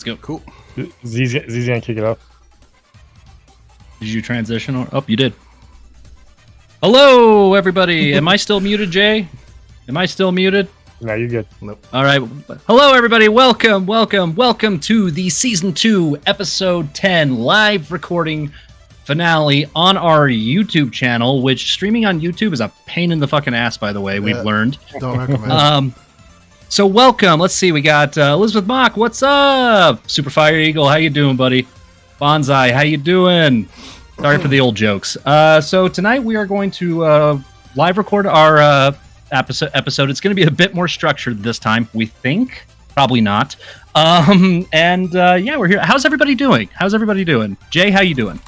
Let's go. Cool. Z's gonna kick it off. Did you transition? Oh, you did. Hello, everybody. Am I still muted, Jay? Am I still muted? No, you're good. Nope. All right. Hello, everybody. Welcome to the Season 2, Episode 10 live recording finale on our YouTube channel, which streaming on YouTube is a pain in the fucking ass, by the way, we've learned. Don't recommend. So welcome. Let's see. We got Elizabeth Mock. What's up? Super Fire Eagle. How you doing, buddy? Bonsai. How you doing? Sorry for the old jokes. So tonight we are going to live record our episode. It's going to be a bit more structured this time, we think. Probably not. Yeah, we're here. How's everybody doing? Jay, how you doing?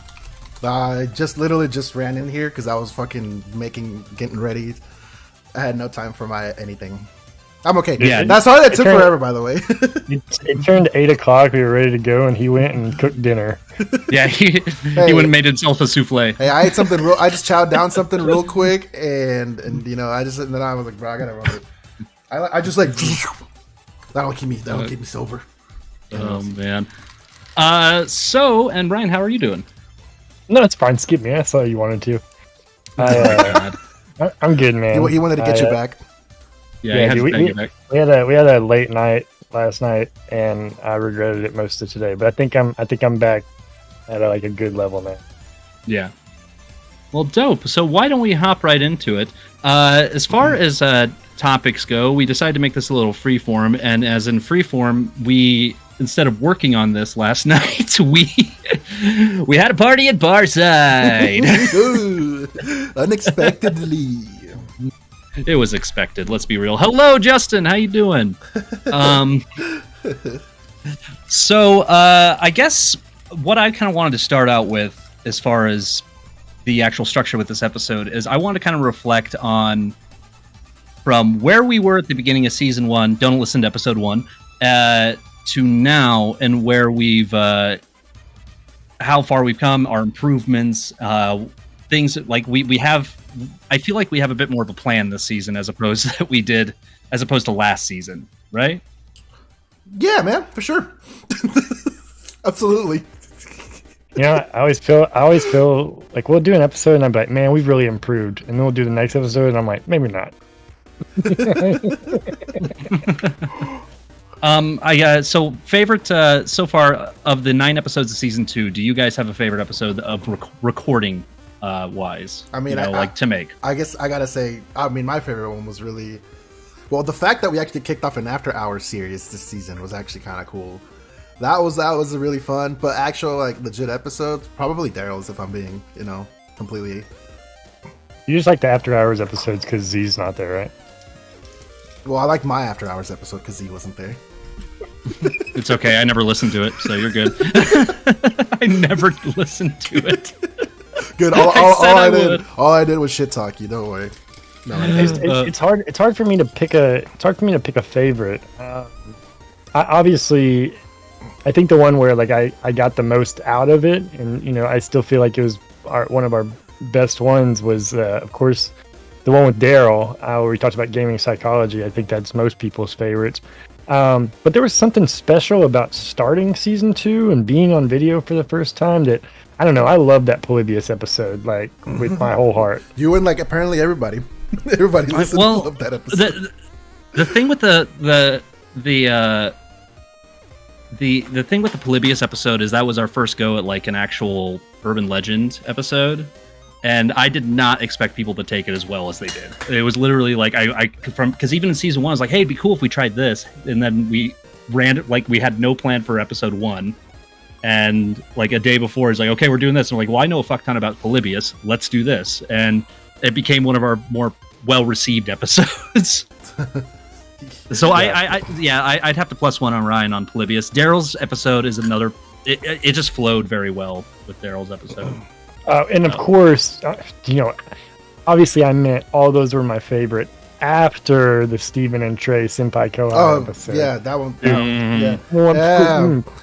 I literally just ran in here because I was fucking getting ready. I had no time for my anything. I'm okay. Yeah, that's all that took forever, by the way. It turned 8 o'clock. We were ready to go, and he went and cooked dinner. Yeah, he went and made himself a souffle. Hey, I ate something real. I just chowed down something real quick, and you know, and then I was like, bro, I gotta run it. I just like that'll keep me sober. Oh man. And Ryan, how are you doing? No, it's fine. Skip me. I saw you wanted to. I'm good, man. He wanted to get you back. Yeah, dude, we had a late night last night, and I regretted it most of today. But I think I'm back at a good level now. Yeah. Well, dope. So why don't we hop right into it? As far as topics go, we decided to make this a little freeform, and as in freeform, we instead of working on this last night, we had a party at Barside. Unexpectedly. It was expected. Let's be real. Hello, Justin. How you doing? So I guess what I kind of wanted to start out with, as far as the actual structure with this episode, is I want to kind of reflect on from where we were at the beginning of season 1. Don't listen to episode 1 to now, and where we've how far we've come, our improvements, things like we have. I feel like we have a bit more of a plan this season as opposed to last season, right? Yeah, man, for sure. Absolutely. Yeah, I always feel like we'll do an episode and I'm like, man, we've really improved, and then we'll do the next episode and I'm like, maybe not. So favorite so far of the 9 episodes of season 2. Do you guys have a favorite episode of recording? Wise, I mean, to make. I guess I gotta say, I mean, my favorite one was really, well, the fact that we actually kicked off an after-hours series this season was actually kind of cool. That was a really fun, but actual legit episodes, probably Daryl's, if I'm being, completely. You just like the after-hours episodes because Z's not there, right? Well, I like my after-hours episode because Z wasn't there. It's okay. I never listened to it, so you're good. I never listened to it. Good. All I did was shit talk you. Don't worry. No, it's hard. It's hard for me to pick a favorite. I think the one where I got the most out of it, and I still feel like it was one of our best ones was of course the one with Daryl where we talked about gaming psychology. I think that's most people's favorites. But there was something special about starting season 2 and being on video for the first time that. I don't know. I love that Polybius episode, with my whole heart. You and apparently everybody listened to love that episode. The thing with the thing with the Polybius episode is that was our first go at an actual urban legend episode, and I did not expect people to take it as well as they did. It was literally because even in season 1, I was like, hey, it'd be cool if we tried this, and then we ran it we had no plan for episode 1. And a day before, it's like, okay, we're doing this. And we're like, well, I know a fuck ton about Polybius. Let's do this. And it became one of our more well-received episodes. So I'd have to +1 on Ryan on Polybius. Daryl's episode is another. It just flowed very well with Daryl's episode. And of course, obviously I meant all those were my favorite after the Steven and Trey Senpai Kohai episode. Yeah, that one.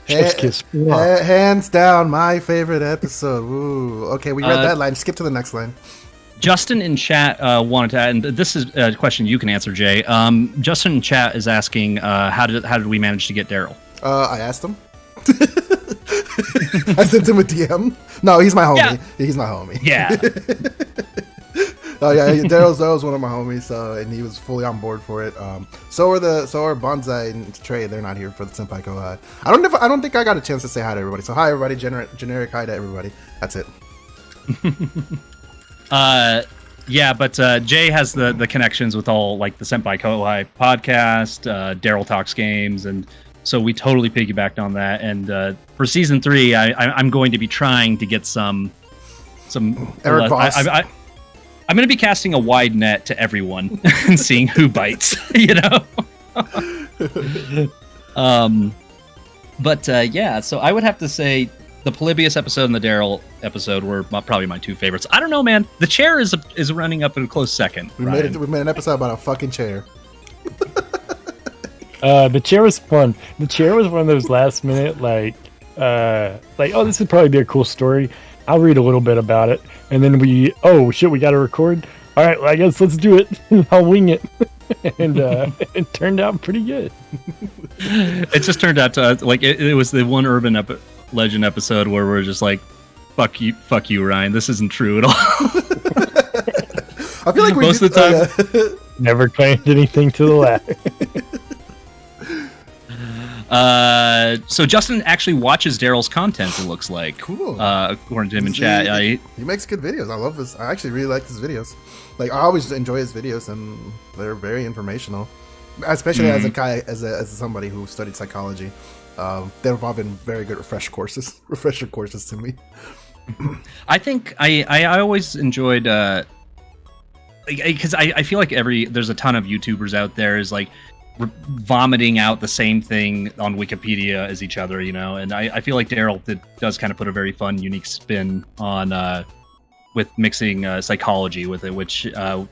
Chef's kiss. Hands down, my favorite episode. Ooh. Okay, we read that line. Skip to the next line. Justin in chat wanted to add, and this is a question you can answer, Jay. Justin in chat is asking, how did we manage to get Daryl? I asked him. I sent him a DM. No, he's my homie. Yeah. He's my homie. Yeah. Oh yeah, Daryl's one of my homies, and he was fully on board for it. So are Bonsai and Trey. They're not here for the Senpai Kohai. I don't think I got a chance to say hi to everybody. So hi everybody, generic hi to everybody. That's it. Yeah, but Jay has the connections with all like the Senpai Kohai podcast, Daryl Talks Games, and so we totally piggybacked on that. And for season 3, I'm going to be trying to get some. Eric Voss. I'm going to be casting a wide net to everyone and seeing who bites. You know. Yeah, so I would have to say the Polybius episode and the Daryl episode were probably my 2 favorites. I don't know, man. The chair is running up in a close second. We made an episode about a fucking chair. The chair was fun. The chair was one of those last minute like oh, this would probably be a cool story. I'll read a little bit about it, and then we got to record. All right, well, I guess let's do it. I'll wing it, and it turned out pretty good. It just turned out to like it was the one Urban Legend episode where we're just like, fuck you, Ryan. This isn't true at all. I feel like most of the time, never claimed anything to the left. So Justin actually watches Daryl's content. It looks like cool. According to him in chat, he makes good videos. I love this. I actually really like his videos. Like I always enjoy his videos, and they're very informational. Especially as a guy, as somebody who studied psychology, they've all been very good refresher courses to me. I think I always enjoyed because I feel like there's a ton of YouTubers out there is like vomiting out the same thing on Wikipedia as each other, you know, and I feel like Daryl does kind of put a very fun, unique spin on with mixing psychology with it, which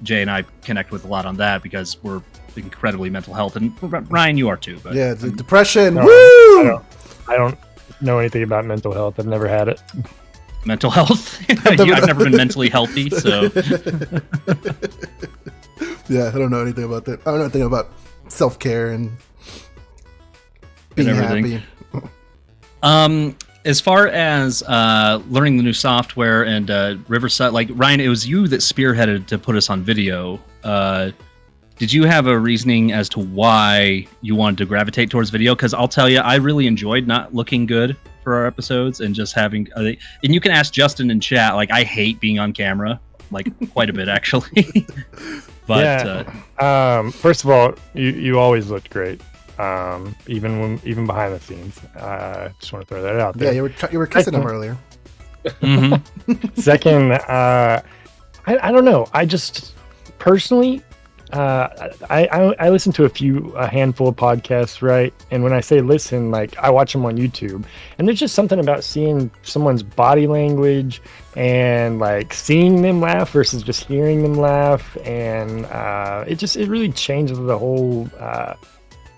Jay and I connect with a lot on that because we're incredibly mental health, and Ryan, you are too. But yeah, the depression. No, woo! I don't know anything about mental health. I've never had it. Mental health? I've never been mentally healthy, so yeah, I don't know anything about that. I don't know anything about self-care and being happy. As far as learning the new software and Riverside, like Ryan, it was you that spearheaded to put us on video. Did you have a reasoning as to why you wanted to gravitate towards video? Because I'll tell you, I really enjoyed not looking good for our episodes and just having. And you can ask Justin in chat. Like, I hate being on camera, like quite a bit actually. But yeah. First of all, you always looked great, even behind the scenes. Just want to throw that out there. Yeah, you were kissing him earlier. Mm-hmm. Second, I don't know. I just personally, I listen to a handful of podcasts, right? And when I say listen, like I watch them on YouTube, and there's just something about seeing someone's body language and like seeing them laugh versus just hearing them laugh, and it really changes the whole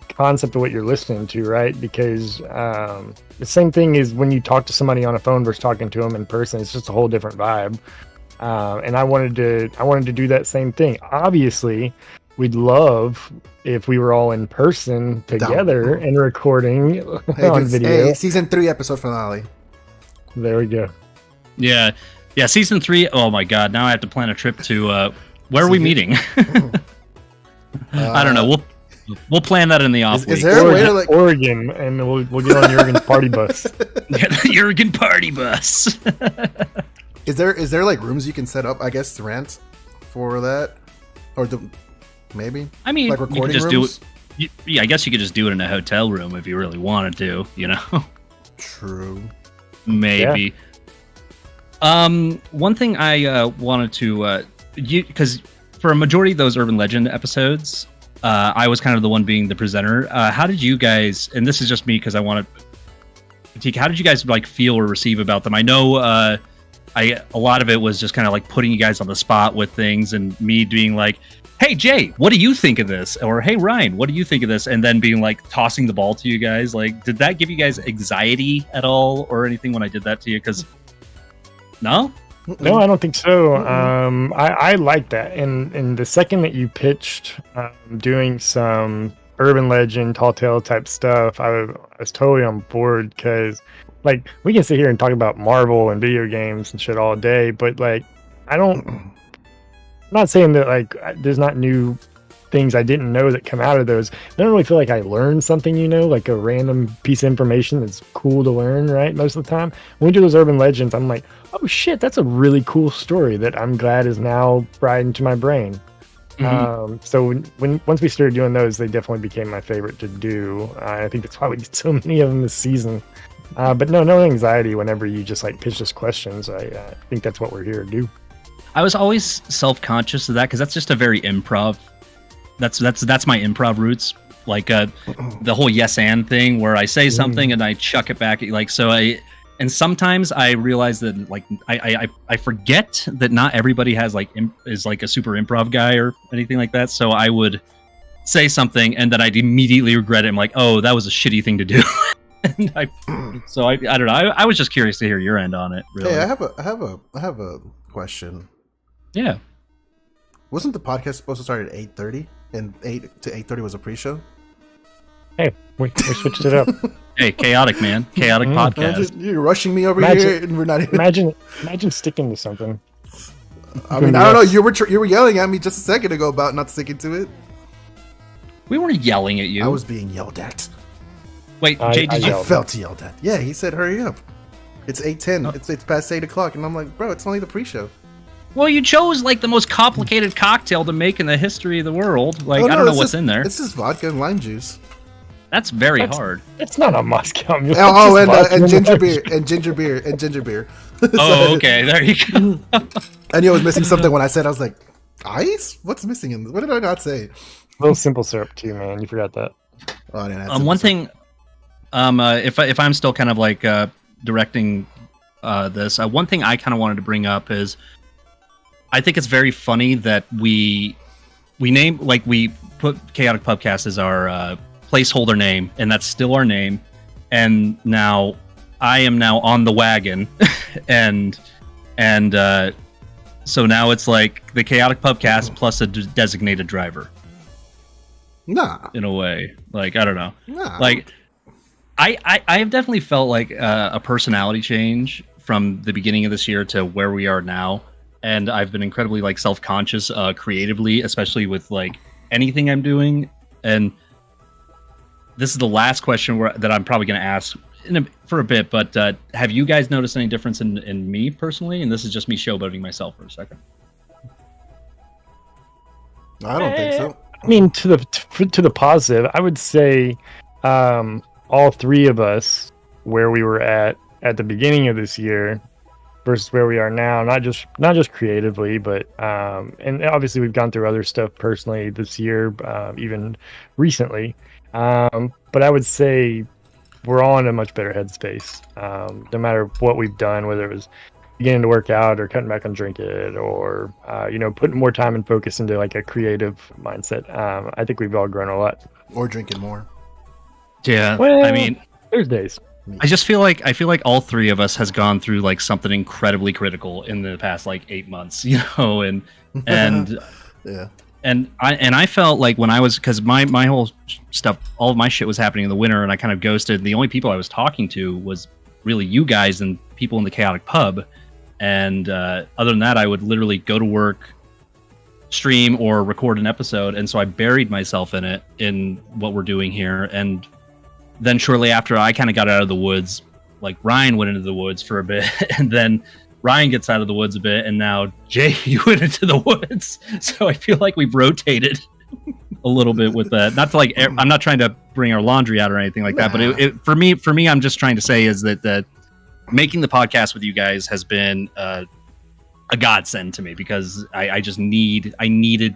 concept of what you're listening to, right? Because the same thing is when you talk to somebody on a phone versus talking to them in person. It's just a whole different vibe. And I wanted to do that same thing. Obviously, we'd love if we were all in person together and recording on video. Hey, season 3 episode finale. There we go. Yeah, season 3. Oh my god! Now I have to plan a trip to. Where are we meeting? I don't know. We'll plan that in the off week. Is there a way to like Oregon, and we'll get on Jurgen's party bus. Yeah, the Jurgen party bus. Is there like rooms you can set up? I guess to rent for that, or maybe. I mean, like recording you could just rooms? do it. Yeah, I guess you could just do it in a hotel room if you really wanted to. You know. True. Maybe. Yeah. One thing I wanted to because for a majority of those Urban Legend episodes, I was kind of the one being the presenter. How did you guys? And this is just me because I want to critique. How did you guys like feel or receive about them? I know. A lot of it was just kind of like putting you guys on the spot with things, and me being like, "Hey Jay, what do you think of this?" Or "Hey Ryan, what do you think of this?" And then being like tossing the ball to you guys. Like, did that give you guys anxiety at all or anything when I did that to you? Because no, I don't think so. I like that. And the second that you pitched doing some urban legend, tall tale type stuff, I was totally on board because, like, we can sit here and talk about Marvel and video games and shit all day, but like, I'm not saying that like there's not new things I didn't know that come out of those. I don't really feel like I learned something, like a random piece of information that's cool to learn, right? Most of the time, when we do those urban legends, I'm like, oh shit, that's a really cool story that I'm glad is now right into my brain. So once we started doing those, they definitely became my favorite to do. I think that's why we did so many of them this season. But no anxiety whenever you just like pitch us questions. I think that's what we're here to do. I was always self-conscious of that because that's just a very improv. That's my improv roots. Like the whole yes and thing, where I say something and I chuck it back. Like so, and sometimes I realize that like I forget that not everybody has like is like a super improv guy or anything like that. So I would say something and then I'd immediately regret it. I'm like, oh, that was a shitty thing to do. And I don't know. I was just curious to hear your end on it. Really. Hey, I have a question. Yeah. Wasn't the podcast supposed to start at 8:30, and 8 to 8:30 was a pre-show? Hey, we switched it up. Hey, chaotic man, chaotic podcast. You're rushing me over here, and we're not. Imagine sticking to something. I mean, I don't know. You were yelling at me just a second ago about not sticking to it. We weren't yelling at you. I was being yelled at. Wait, Jay, did you? I felt yelled at. Yeah, he said, "Hurry up! It's 8:10. Oh. It's past 8 o'clock." And I'm like, "Bro, it's only the pre-show." Well, you chose like the most complicated cocktail to make in the history of the world. Like, I don't know what's in there. It's just vodka and lime juice. That's very hard. It's not a Moscow Mule. And ginger beer and ginger beer and ginger beer. Oh, okay. There you go. I knew I was missing something when I said I was like, ice? What's missing in this? What did I not say? A little simple syrup too, man. You forgot that. Oh, I didn't add one thing. If I'm still kind of like directing this, one thing I kind of wanted to bring up is, I think it's very funny that we put Chaotic Pubcast as our placeholder name, and that's still our name. And now I am now on the wagon, and so now it's like the Chaotic Pubcast plus a designated driver. Nah, in a way, like I don't know, nah. Like I have definitely felt like a personality change from the beginning of this year to where we are now. And I've been incredibly like self-conscious creatively, especially with like anything I'm doing. And this is the last question that I'm probably going to ask for a bit. But have you guys noticed any difference in me personally? And this is just me showboating myself for a second. I don't think so. I mean, to the positive, I would say all three of us, where we were at the beginning of this year versus where we are now, not just creatively, but and obviously we've gone through other stuff personally this year, even recently. But I would say we're all in a much better headspace. No matter what we've done, whether it was beginning to work out or cutting back on drinking or putting more time and focus into like a creative mindset. I think we've all grown a lot. Or drinking more. Yeah, well, I mean, there's days. I just feel like all three of us has gone through like something incredibly critical in the past like 8 months, and yeah. And I felt like when I was, because my whole stuff, all of my shit was happening in the winter, and I kind of ghosted. The only people I was talking to was really you guys and people in the Chaotic Pub, and other than that, I would literally go to work, stream, or record an episode, and so I buried myself in it, in what we're doing here. And then shortly after I kind of got out of the woods, like Ryan went into the woods for a bit, and then Ryan gets out of the woods a bit, and now Jay, you went into the woods. So I feel like we've rotated a little bit with that. Not to like, I'm not trying to bring our laundry out or anything like that, but for me, I'm just trying to say is that making the podcast with you guys has been a godsend to me, because I needed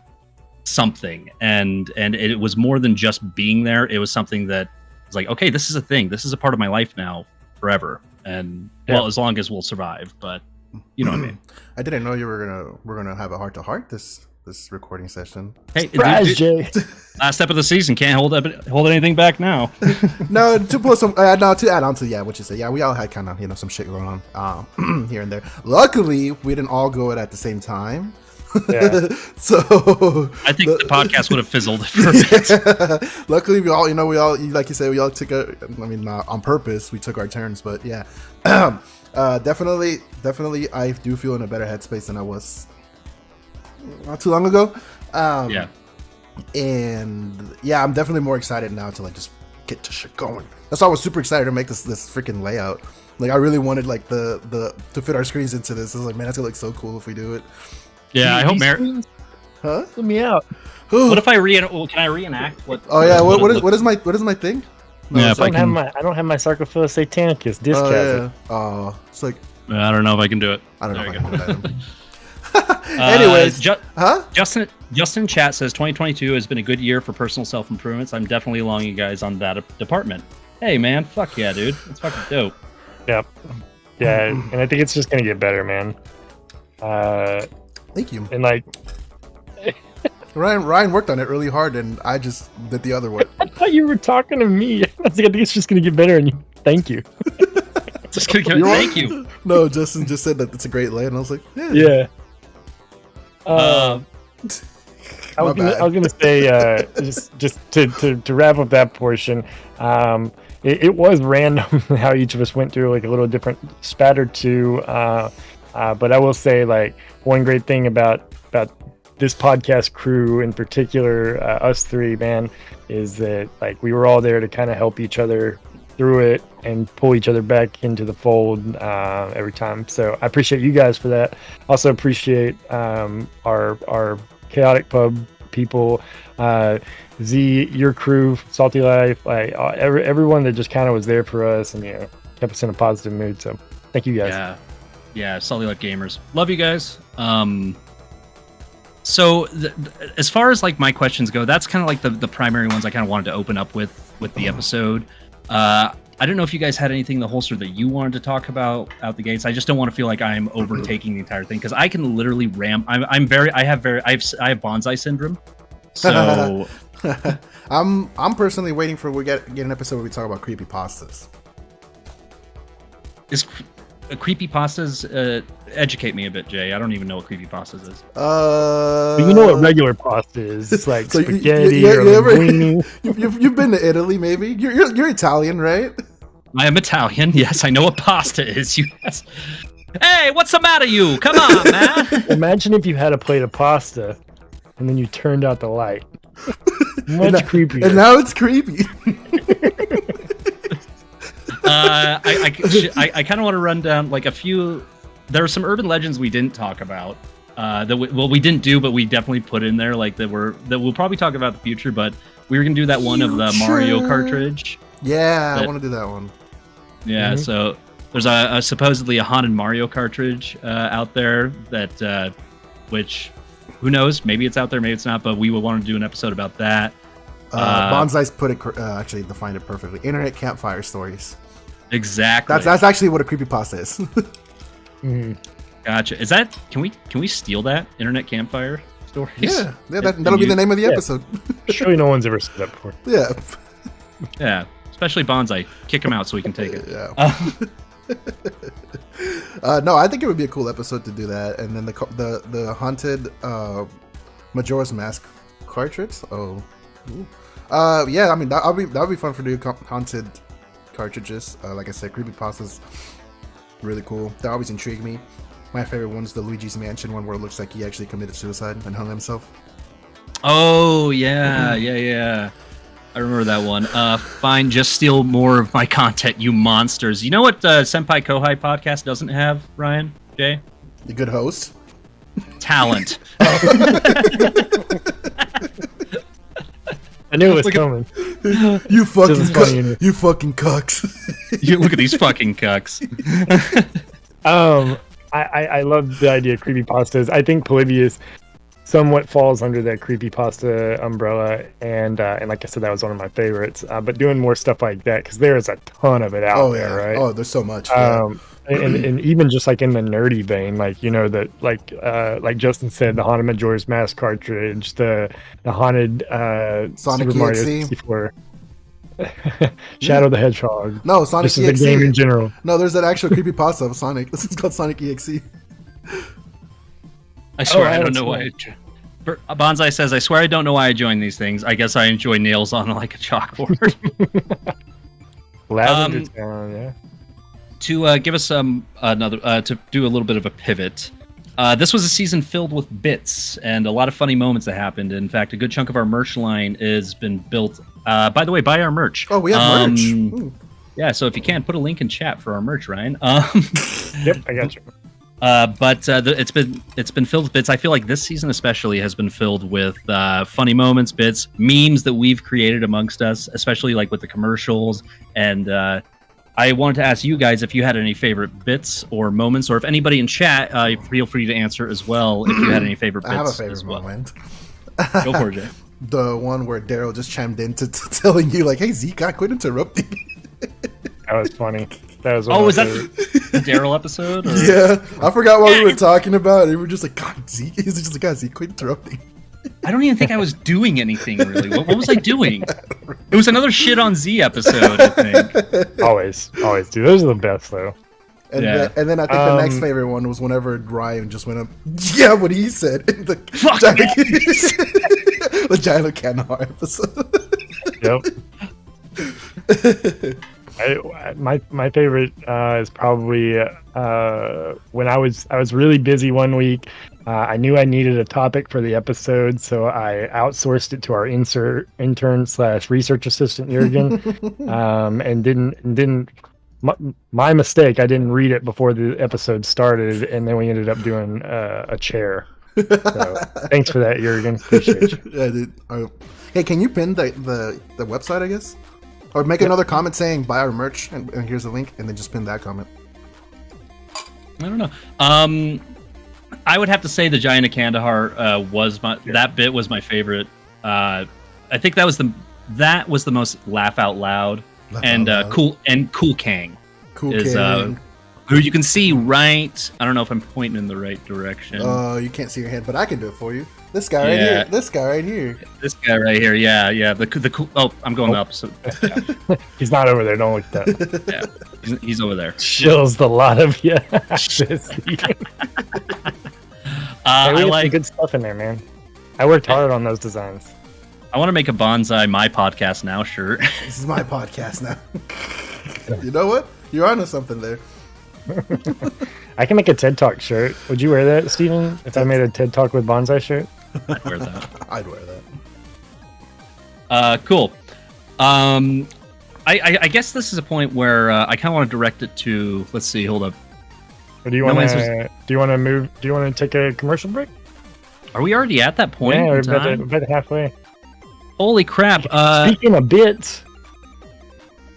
something, and it was more than just being there. It was something that was like, okay, this is a thing. This is a part of my life now forever. And well, as long as we'll survive, but you know what I mean. I didn't know we're gonna have a heart-to-heart this recording session. Hey, surprise, Jay! Last step of the season, can't hold anything back now. No, to put some to add on to what you said. Yeah, we all had kind of some shit going on here and there. Luckily, we didn't all go it at the same time. Yeah. So I think the podcast would have fizzled for a bit. Luckily, we all, like you said, we all took not on purpose. We took our turns, but yeah, definitely, I do feel in a better headspace than I was not too long ago. Yeah. And yeah, I'm definitely more excited now to like just get to shit going. That's why I was super excited to make this freaking layout. Like I really wanted like the to fit our screens into this. I was like, man, that's gonna look so cool if we do it. Yeah, I hope Mary. Huh? Let me out. What if I can I reenact what? Oh yeah, what is my thing? No, Yeah, I if I don't, can. I don't have my Sarcophilus Satanicus disc Oh has yeah. it. Oh, it's like I don't know if I can do it. I don't know. There If I you can do that. Anyways, huh? Justin Chat says 2022 has been a good year for personal self improvements. I'm definitely along you guys on that department. Hey man, fuck yeah, dude, that's fucking dope. Yep. Yeah, and I think it's just gonna get better, man. Thank you. And like, Ryan worked on it really hard, and I just did the other one. I thought you were talking to me. I think it's just gonna get better, and thank you. Just gonna give it, thank you. No, Justin just said that it's a great lay, and I was like, Yeah. My I was gonna say just to wrap up that portion. It was random how each of us went through like a little different spat or two. But I will say like one great thing about this podcast crew in particular, us three, man, is that like we were all there to kind of help each other through it and pull each other back into the fold every time. So I appreciate you guys for that. Also appreciate our chaotic pub people, Z, your crew, Salty Life, like everyone that just kind of was there for us and kept us in a positive mood. So thank you guys. Yeah, Salty Life gamers, love you guys. So as far as like my questions go, that's kind of like the primary ones I kind of wanted to open up with the episode. I don't know if you guys had anything in the holster that you wanted to talk about out the gates. I just don't want to feel like I'm overtaking the entire thing because I can literally ram. I have bonsai syndrome. So I'm personally waiting for we get an episode where we talk about creepypastas. Is creepypastas? Educate me a bit, Jay. I don't even know what creepypastas is. But you know what regular pasta is? It's like So spaghetti you or ever- linguine. You've been to Italy, maybe? You're Italian, right? I am Italian. Yes, I know what pasta is. You guys. Hey, what's the matter, you? Come on, man. Imagine if you had a plate of pasta and then you turned out the light. Much creepier. And now it's creepy. I kind of want to run down like a few. There are some urban legends we didn't talk about. We didn't do, but we definitely put in there like that we'll probably talk about in the future. But we were gonna do that one of the Mario cartridge. Yeah, I want to do that one. Yeah, so there's a supposedly a haunted Mario cartridge out there that, which, who knows? Maybe it's out there, maybe it's not. But we would want to do an episode about that. Bonsai's put it actually defined it perfectly. Internet campfire stories. Exactly. That's actually what a creepypasta is. Gotcha. Is that can we steal that internet campfire stories? Yeah, that'll be the name of the episode. Surely no one's ever said that before. Yeah. Yeah, especially Bonsai. Kick him out so we can take it. Yeah. No, I think it would be a cool episode to do that, and then the haunted Majora's Mask cartridge. Oh, ooh. Yeah. I mean, that'll be fun for the haunted cartridges. Like I said, creepypastas, really cool. They always intrigue me. My favorite one's the Luigi's Mansion one, where it looks like he actually committed suicide and hung himself. Oh yeah, yeah. I remember that one. Fine, just steal more of my content, you monsters. You know what Senpai Kohai podcast doesn't have, Ryan? Jay? The good host. Talent. I knew it was coming. You fucking This is funny. you fucking cucks. You look at these fucking cucks. I love the idea of creepypastas. I think Polybius somewhat falls under that creepypasta umbrella, and like I said, that was one of my favorites. But doing more stuff like that, because there is a ton of it out there, right? Oh, there's so much. Yeah. And even just like in the nerdy vein, like that, like Justin said, the haunted Majora's Mask cartridge, the haunted Sonic Super Mario EXE. 64. Shadow the Hedgehog. No, Sonic Just as EXE. a game in general. No, there's that actual creepypasta of Sonic. This is called Sonic EXE. I swear I don't that's know why. cool. Bonsai says, I swear I don't know why I joined these things. I guess I enjoy nails on like a chalkboard. Lavender Town, yeah. To give us another to do a little bit of a pivot. This was a season filled with bits and a lot of funny moments that happened. In fact, a good chunk of our merch line has been built. By the way, buy our merch. Oh, we have merch. Ooh. Yeah, so if you can, put a link in chat for our merch, Ryan. Yep, I got you. But it's been filled with bits. I feel like this season especially has been filled with funny moments, bits, memes that we've created amongst us, especially like with the commercials. And I wanted to ask you guys if you had any favorite bits or moments, or if anybody in chat, feel free to answer as well if you had any favorite bits. I have a favorite as well. moment. Go for it, Jay. The one where Daryl just chimed in to telling you, like, hey, Zeke, I quit interrupting. That was funny. That was Was that the Daryl episode? Or? Yeah, I forgot what we were talking about. And we were just like, God, Zeke. He's just like, God, Zeke, quit interrupting. I don't even think I was doing anything, really. What was I doing? It was another Shit on Z episode, I think. Always, dude. Those are the best, though. And, Yeah. then I think the next favorite one was whenever Ryan just went up, yeah, what he said in the Fuck the Giant Kandahar episode. Yep. My favorite is probably when I was really busy one week. I knew I needed a topic for the episode, so I outsourced it to our intern/research assistant Jurgen, and didn't. My mistake. I didn't read it before the episode started, and then we ended up doing a chair. So thanks for that, Jurgen. Appreciate you. Yeah, dude. Hey, can you pin the website, I guess? Or make another comment saying buy our merch, and here's the link, and then just pin that comment. I don't know. I would have to say the Giant of Kandahar that bit was my favorite. I think that was the most laugh out loud cool Kang. Cool is Kang. who you can see right. I don't know if I'm pointing in the right direction. Oh, you can't see your hand, but I can do it for you. This guy right here. This guy right here. This guy right here. Yeah. The cool. Oh, I'm going up. So yeah. He's not over there. Don't look at that. Yeah, he's over there. Chills the lot of you. I we like some good stuff in there, man. I worked hard on those designs. I want to make a Bonsai My Podcast Now shirt. This is my podcast now. You know what? You're onto something there. I can make a TED Talk shirt. Would you wear that, Steven? If I made a TED Talk with Bonsai shirt? I'd wear that. I'd wear that. Cool. I guess this is a point where I kind of want to direct it to. Let's see. Hold up. Or do you want to? Do you want to move? Do you want to take a commercial break? Are we already at that point? Yeah, we're about halfway. Holy crap! Speaking of bits.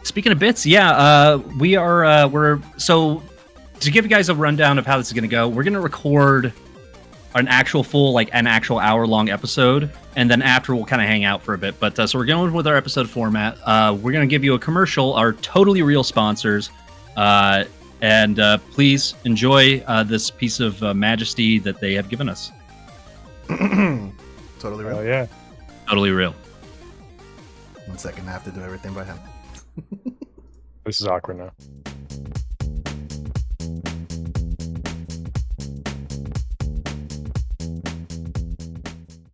Speaking of bits, yeah, we are. We're so to give you guys a rundown of how this is going to go. We're going to record an actual hour-long episode, and then after we'll kind of hang out for a bit. But so we're going with our episode format. We're going to give you a commercial, our totally real sponsors, and please enjoy this piece of majesty that they have given us. Totally real. Oh yeah, totally real. 1 second, I have to do everything by hand. This is awkward now.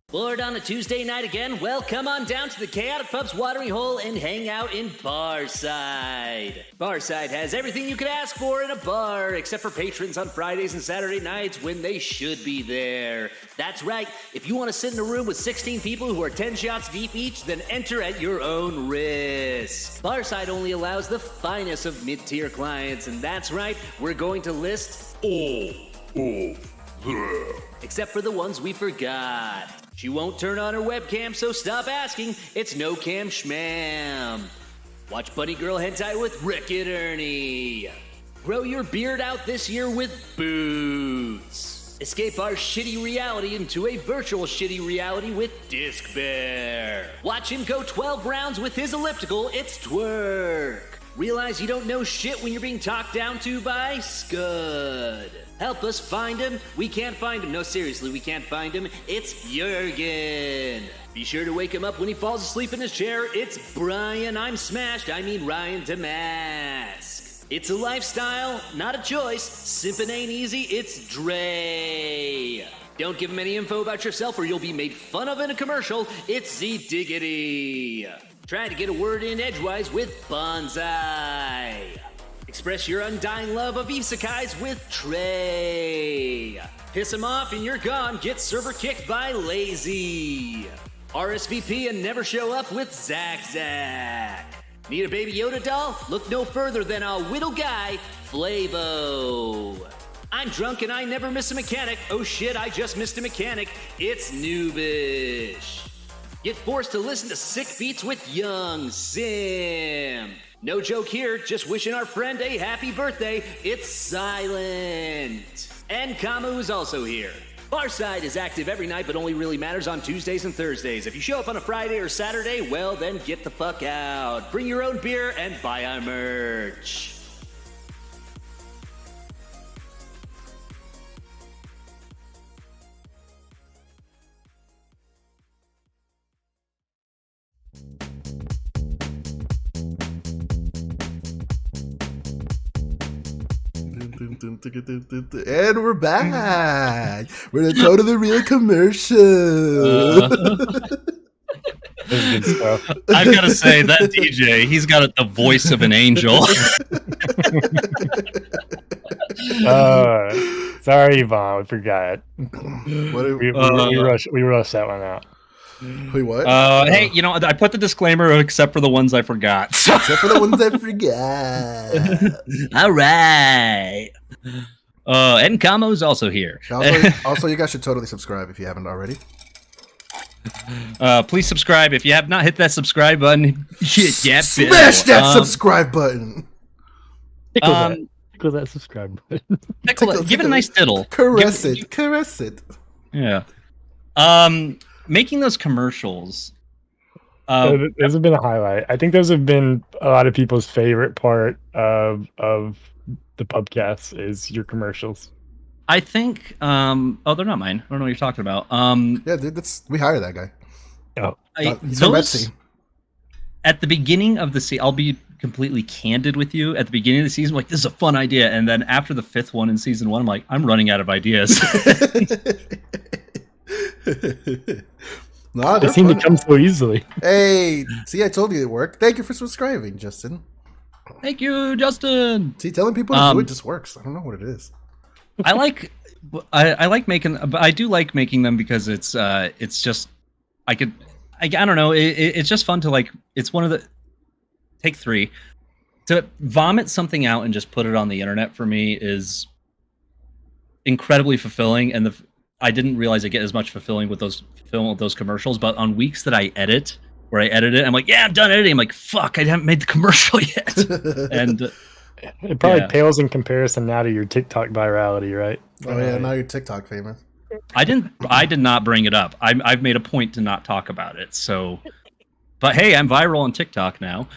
Bored on a Tuesday night again? Well, come on down to the Chaotic Pub's Watering Hole and hang out in Barside. Barside has everything you could ask for in a bar, except for patrons on Fridays and Saturday nights when they should be there. That's right. If you want to sit in a room with 16 people who are 10 shots deep each, then enter at your own risk. Barside only allows the finest of mid-tier clients, and that's right, we're going to list all of them. Except for the ones we forgot. She won't turn on her webcam, so stop asking. It's no cam schmam. Watch Bunny Girl Hentai with Rick and Ernie. Grow your beard out this year with Boots. Escape our shitty reality into a virtual shitty reality with Disc Bear. Watch him go 12 rounds with his elliptical. It's Twerk. Realize you don't know shit when you're being talked down to by Scud. Help us find him. We can't find him. No, seriously, we can't find him. It's Jurgen. Be sure to wake him up when he falls asleep in his chair. It's Brian. I'm smashed. I mean Ryan Damask. It's a lifestyle, not a choice. Simpin' ain't easy. It's Dre. Don't give them any info about yourself or you'll be made fun of in a commercial. It's Z Diggity. Try to get a word in edgewise with Bonsai. Express your undying love of isekais with Trey. Piss him off and you're gone. Get server kicked by Lazy. RSVP and never show up with Zach. Need a Baby Yoda doll? Look no further than a whittle guy, Flavo. I'm drunk and I never miss a mechanic. Oh shit, I just missed a mechanic. It's Noobish. Get forced to listen to sick beats with Young Sim. No joke here, just wishing our friend a happy birthday. It's Silent. And Kamu is also here. Barside is active every night, but only really matters on Tuesdays and Thursdays. If you show up on a Friday or Saturday, well, then get the fuck out. Bring your own beer and buy our merch. And we're back. We're gonna go to the real commercial. This is good stuff. I've got to say that DJ, he's got the voice of an angel. Sorry, Yvonne, we forgot. We rushed that one out. Wait, what? Hey, I put the disclaimer except for the ones I forgot. Except for the ones I forgot. All right. And Kamo's also here. Also, you guys should totally subscribe if you haven't already. Please subscribe if you have not hit that subscribe button. Shit, yeah, smash that subscribe button. Tickle that subscribe button. Give it a nice diddle. Caress it. Yeah. Making those commercials. Those have been a highlight. I think those have been a lot of people's favorite part of the pubcast is your commercials. I think. They're not mine. I don't know what you're talking about. Yeah, dude, we hired that guy. Oh, he's from Etsy. At the beginning of the season, I'll be completely candid with you. At the beginning of the season, I'm like, this is a fun idea, and then after the 5th one in season 1, I'm like, I'm running out of ideas. No, they seem to come so easily. Hey, see, I told you it worked. Thank you for subscribing, Justin. Thank you, Justin. See, telling people to do it just works. I don't know what it is. I like making, but I do like making them because it's just I don't know. It's just fun to it's one of the take 3 to vomit something out and just put it on the internet for me is incredibly fulfilling, and I didn't realize I get as much fulfilling with those commercials, but on weeks that I edit, where I edit it, I'm like, yeah, I'm done editing. I'm like, fuck, I haven't made the commercial yet. And it probably pales in comparison now to your TikTok virality, right? Oh yeah, now you're TikTok famous. I did not bring it up. I've made a point to not talk about it. So, but hey, I'm viral on TikTok now.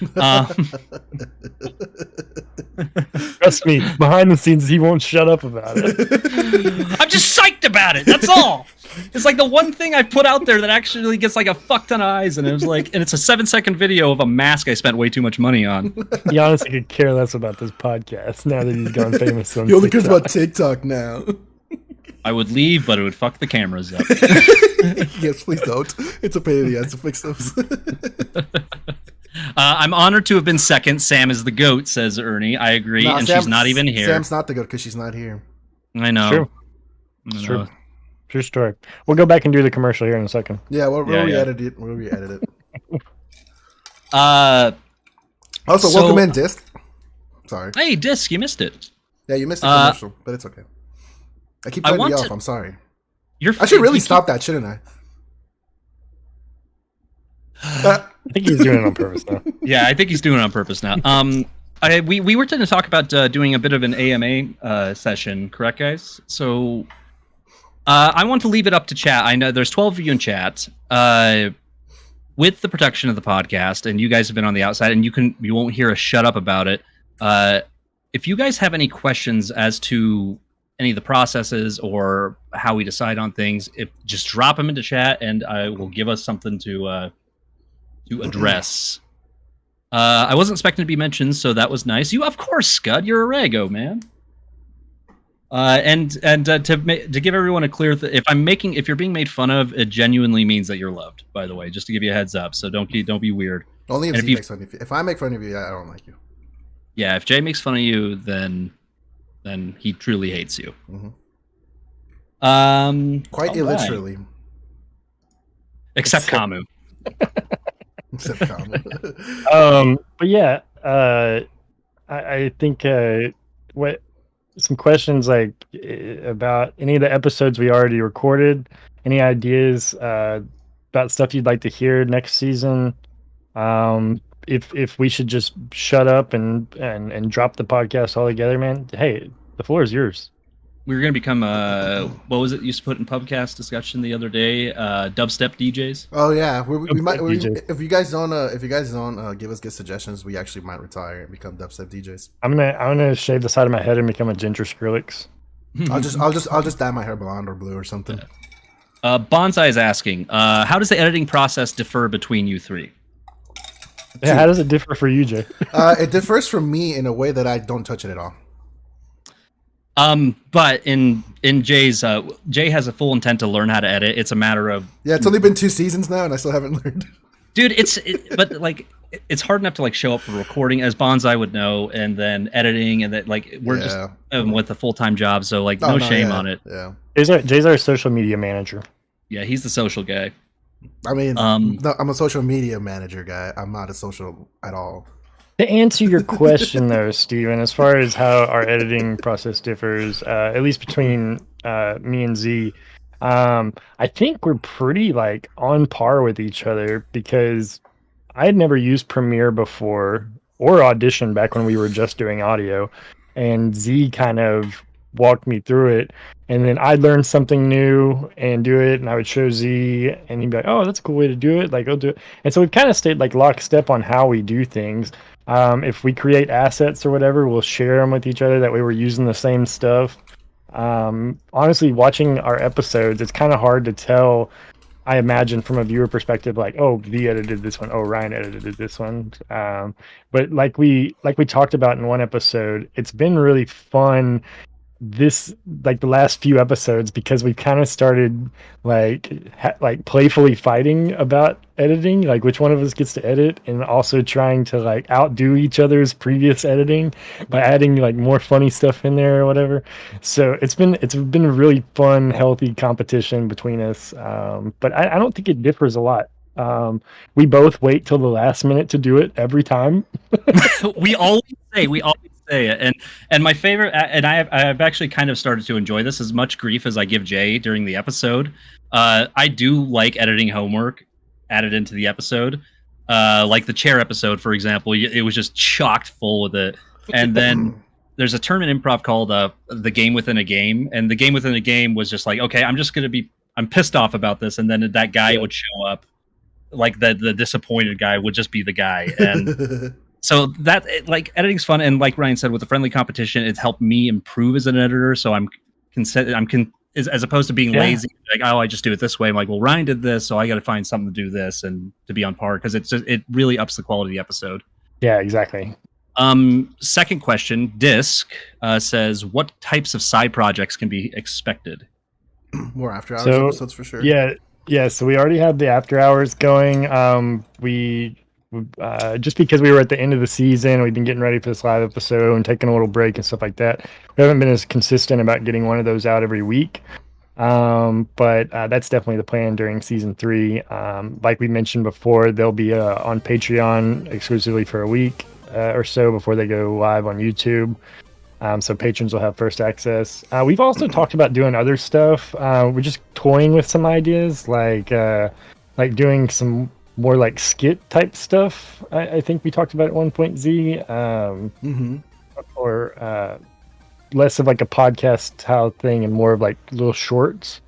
Trust me, behind the scenes, he won't shut up about it. I'm just psyched about it. That's all. It's like the one thing I put out there that actually gets like a fuck ton of eyes, and it was like, and it's a 7-second video of a mask I spent way too much money on. He honestly could care less about this podcast now that he's gone famous on He only cares about TikTok now. I would leave, but it would fuck the cameras up. Yes, please don't. It's a pain in the ass to fix those. I'm honored to have been second. Sam is the GOAT, says Ernie. I agree, and she's not even here. Sam's not the GOAT because she's not here. I know. True. It's true. True story. We'll go back and do the commercial here in a second. Yeah, we'll re-edit it. We'll re-edit it. Also, welcome in, Disc. Sorry. Hey, Disc, you missed it. Yeah, you missed the commercial, but it's okay. I keep cutting you off. I'm sorry. I should really stop that, shouldn't I? I think he's doing it on purpose now. Yeah, I think he's doing it on purpose now. We were going to talk about doing a bit of an AMA session, correct, guys? So I want to leave it up to chat. I know there's 12 of you in chat. With the production of the podcast, and you guys have been on the outside, and you won't hear a shut up about it. If you guys have any questions as to any of the processes or how we decide on things, just drop them into chat, and I will give us something to address. I wasn't expecting to be mentioned, so that was nice. You, of course, Scud. You're a Rego, man. To give everyone a clear, if you're being made fun of, it genuinely means that you're loved. By the way, just to give you a heads up, so don't be weird. Only if Z makes fun of you. If I make fun of you, I don't like you. Yeah, if Jay makes fun of you, then he truly hates you. Quite illiterally. Except Kamu. Except Kamu. But yeah, I think what some questions like about any of the episodes we already recorded, any ideas about stuff you'd like to hear next season, if we should just shut up and drop the podcast altogether, man. Hey, the floor is yours. We were going to become what was it you used to put in Pubcast discussion the other day? Dubstep DJs. Oh yeah, we might. If you guys don't give us good suggestions, we actually might retire and become dubstep DJs. I'm gonna shave the side of my head and become a ginger Skrillex. I'll just dye my hair blonde or blue or something. Bonsai is asking, how does the editing process differ between you three? Yeah, how does it differ for you, Jay? It differs from me in a way that I don't touch it at all. But in Jay's, Jay has a full intent to learn how to edit. It's a matter of it's only been 2 seasons now, and I still haven't learned. Dude, but like it's hard enough to like show up for recording, as Bonsai would know, and then editing, and that like we're just with a full-time job, so like no shame on it. Yeah, Jay's our social media manager. Yeah, he's the social guy. I mean, no, I'm a social media manager guy. I'm not a social at all. To answer your question, though, Steven, as far as how our editing process differs, at least between me and Z, I think we're pretty like on par with each other because I had never used Premiere before or Audition back when we were just doing audio, and Z kind of walked me through it, and then I'd learn something new and do it, and I would show Z, and he'd be like, "Oh, that's a cool way to do it. Like, I'll do it." And so we've kind of stayed like lockstep on how we do things. If we create assets or whatever, we'll share them with each other. That way, we're using the same stuff. Honestly, watching our episodes, it's kind of hard to tell. I imagine from a viewer perspective, like, oh, V edited this one, oh, Ryan edited this one. But like we talked about in one episode, it's been really fun like the last few episodes because we've kind of started like playfully fighting about editing, like which one of us gets to edit, and also trying to like outdo each other's previous editing by adding like more funny stuff in there or whatever. So it's been a really fun, healthy competition between us. But I don't think it differs a lot. We both wait till the last minute to do it every time. we always say it, and my favorite, and I've actually kind of started to enjoy this as much grief as I give Jay during the episode. I do like editing homework added into the episode, like the chair episode, for example. It was just chocked full with it, and then there's a term in improv called the game within a game, and the game within a game was just like, okay, I'm pissed off about this, and then that guy would show up, like the disappointed guy would just be the guy, and. So that like editing's fun, and like Ryan said, with the friendly competition, it's helped me improve as an editor. So as opposed to being lazy, like, oh, I just do it this way. I'm like, well, Ryan did this, so I got to find something to do this and to be on par, because it really ups the quality of the episode. Yeah, exactly. Second question, Disc says, what types of side projects can be expected? More after hours episodes for sure. Yeah. So we already have the after hours going. We just because we were at the end of the season, we've been getting ready for this live episode and taking a little break and stuff like that. We haven't been as consistent about getting one of those out every week. But that's definitely the plan during season 3. Like we mentioned before, they'll be on Patreon exclusively for a week or so before they go live on YouTube. So patrons will have first access. We've also talked about doing other stuff. We're just toying with some ideas, like doing some more like skit type stuff. I think we talked about at one point, Z. Or less of like a podcast style thing and more of like little shorts.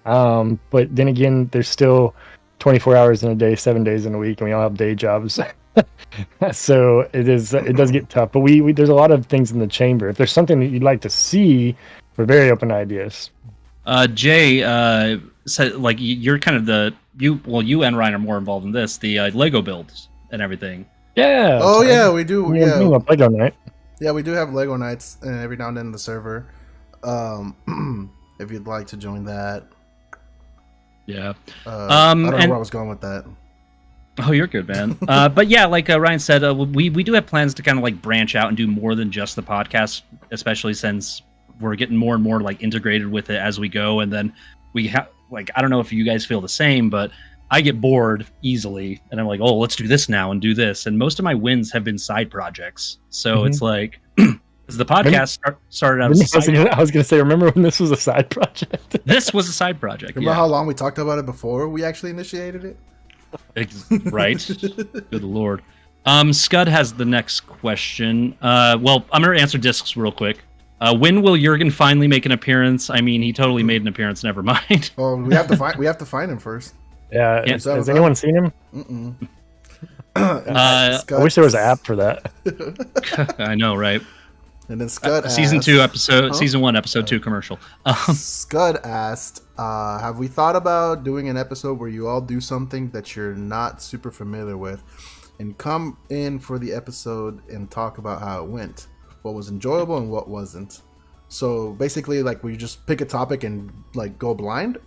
But then again, there's still 24 hours in a day, 7 days in a week, and we all have day jobs. So it does get tough. But we there's a lot of things in the chamber. If there's something that you'd like to see, we're very open to ideas. Jay said, like, you're kind of you and Ryan are more involved in this, the Lego builds and everything. Yeah. Oh yeah, we do. Lego night. Yeah, we do have Lego nights every now and then in the server. if you'd like to join that. Yeah. I don't know where I was going with that. Oh, you're good, man. But yeah, like Ryan said, we do have plans to kind of like branch out and do more than just the podcast, especially since we're getting more and more like integrated with it as we go. And then we have like, I don't know if you guys feel the same, but I get bored easily and I'm like, oh, let's do this now and do this. And most of my wins have been side projects. So it's like, the podcast started out as a side I was going to say, remember when this was a side project? This was a side project. Remember how long we talked about it before we actually initiated it? Right. Good Lord. Scud has the next question. Well, I'm going to answer discs real quick. When will Jurgen finally make an appearance? I mean, he totally made an appearance. Never mind. Well, we have to find him first. Yeah. Has anyone seen him? Mm-mm. I wish there was an app for that. I know, right? And then Scud asked, season 1, episode 2 commercial. Scud asked, have we thought about doing an episode where you all do something that you're not super familiar with and come in for the episode and talk about how it went, what was enjoyable and what wasn't? So basically, like, we just pick a topic and like go blind,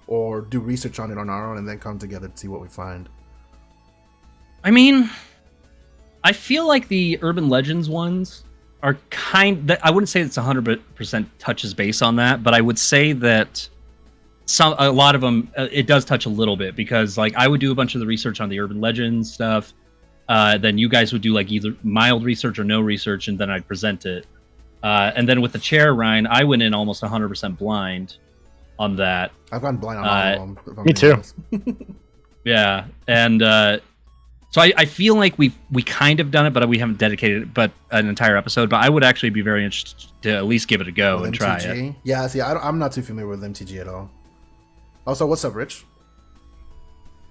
or do research on it on our own and then come together to see what we find. I mean, I feel like the Urban Legends ones are I wouldn't say it's 100% touches base on that, but I would say that a lot of them, it does touch a little bit, because like I would do a bunch of the research on the Urban Legends stuff. Then you guys would do like either mild research or no research, and then I'd present it. And then with the chair, Ryan, I went in almost 100% blind on that. I've gone blind on all of them. Me too. Yeah. And, so I feel like we kind of done it, but we haven't dedicated an entire episode. But I would actually be very interested to at least give it a go and try it. Yeah, see, I'm not too familiar with MTG at all. Also, what's up, Rich?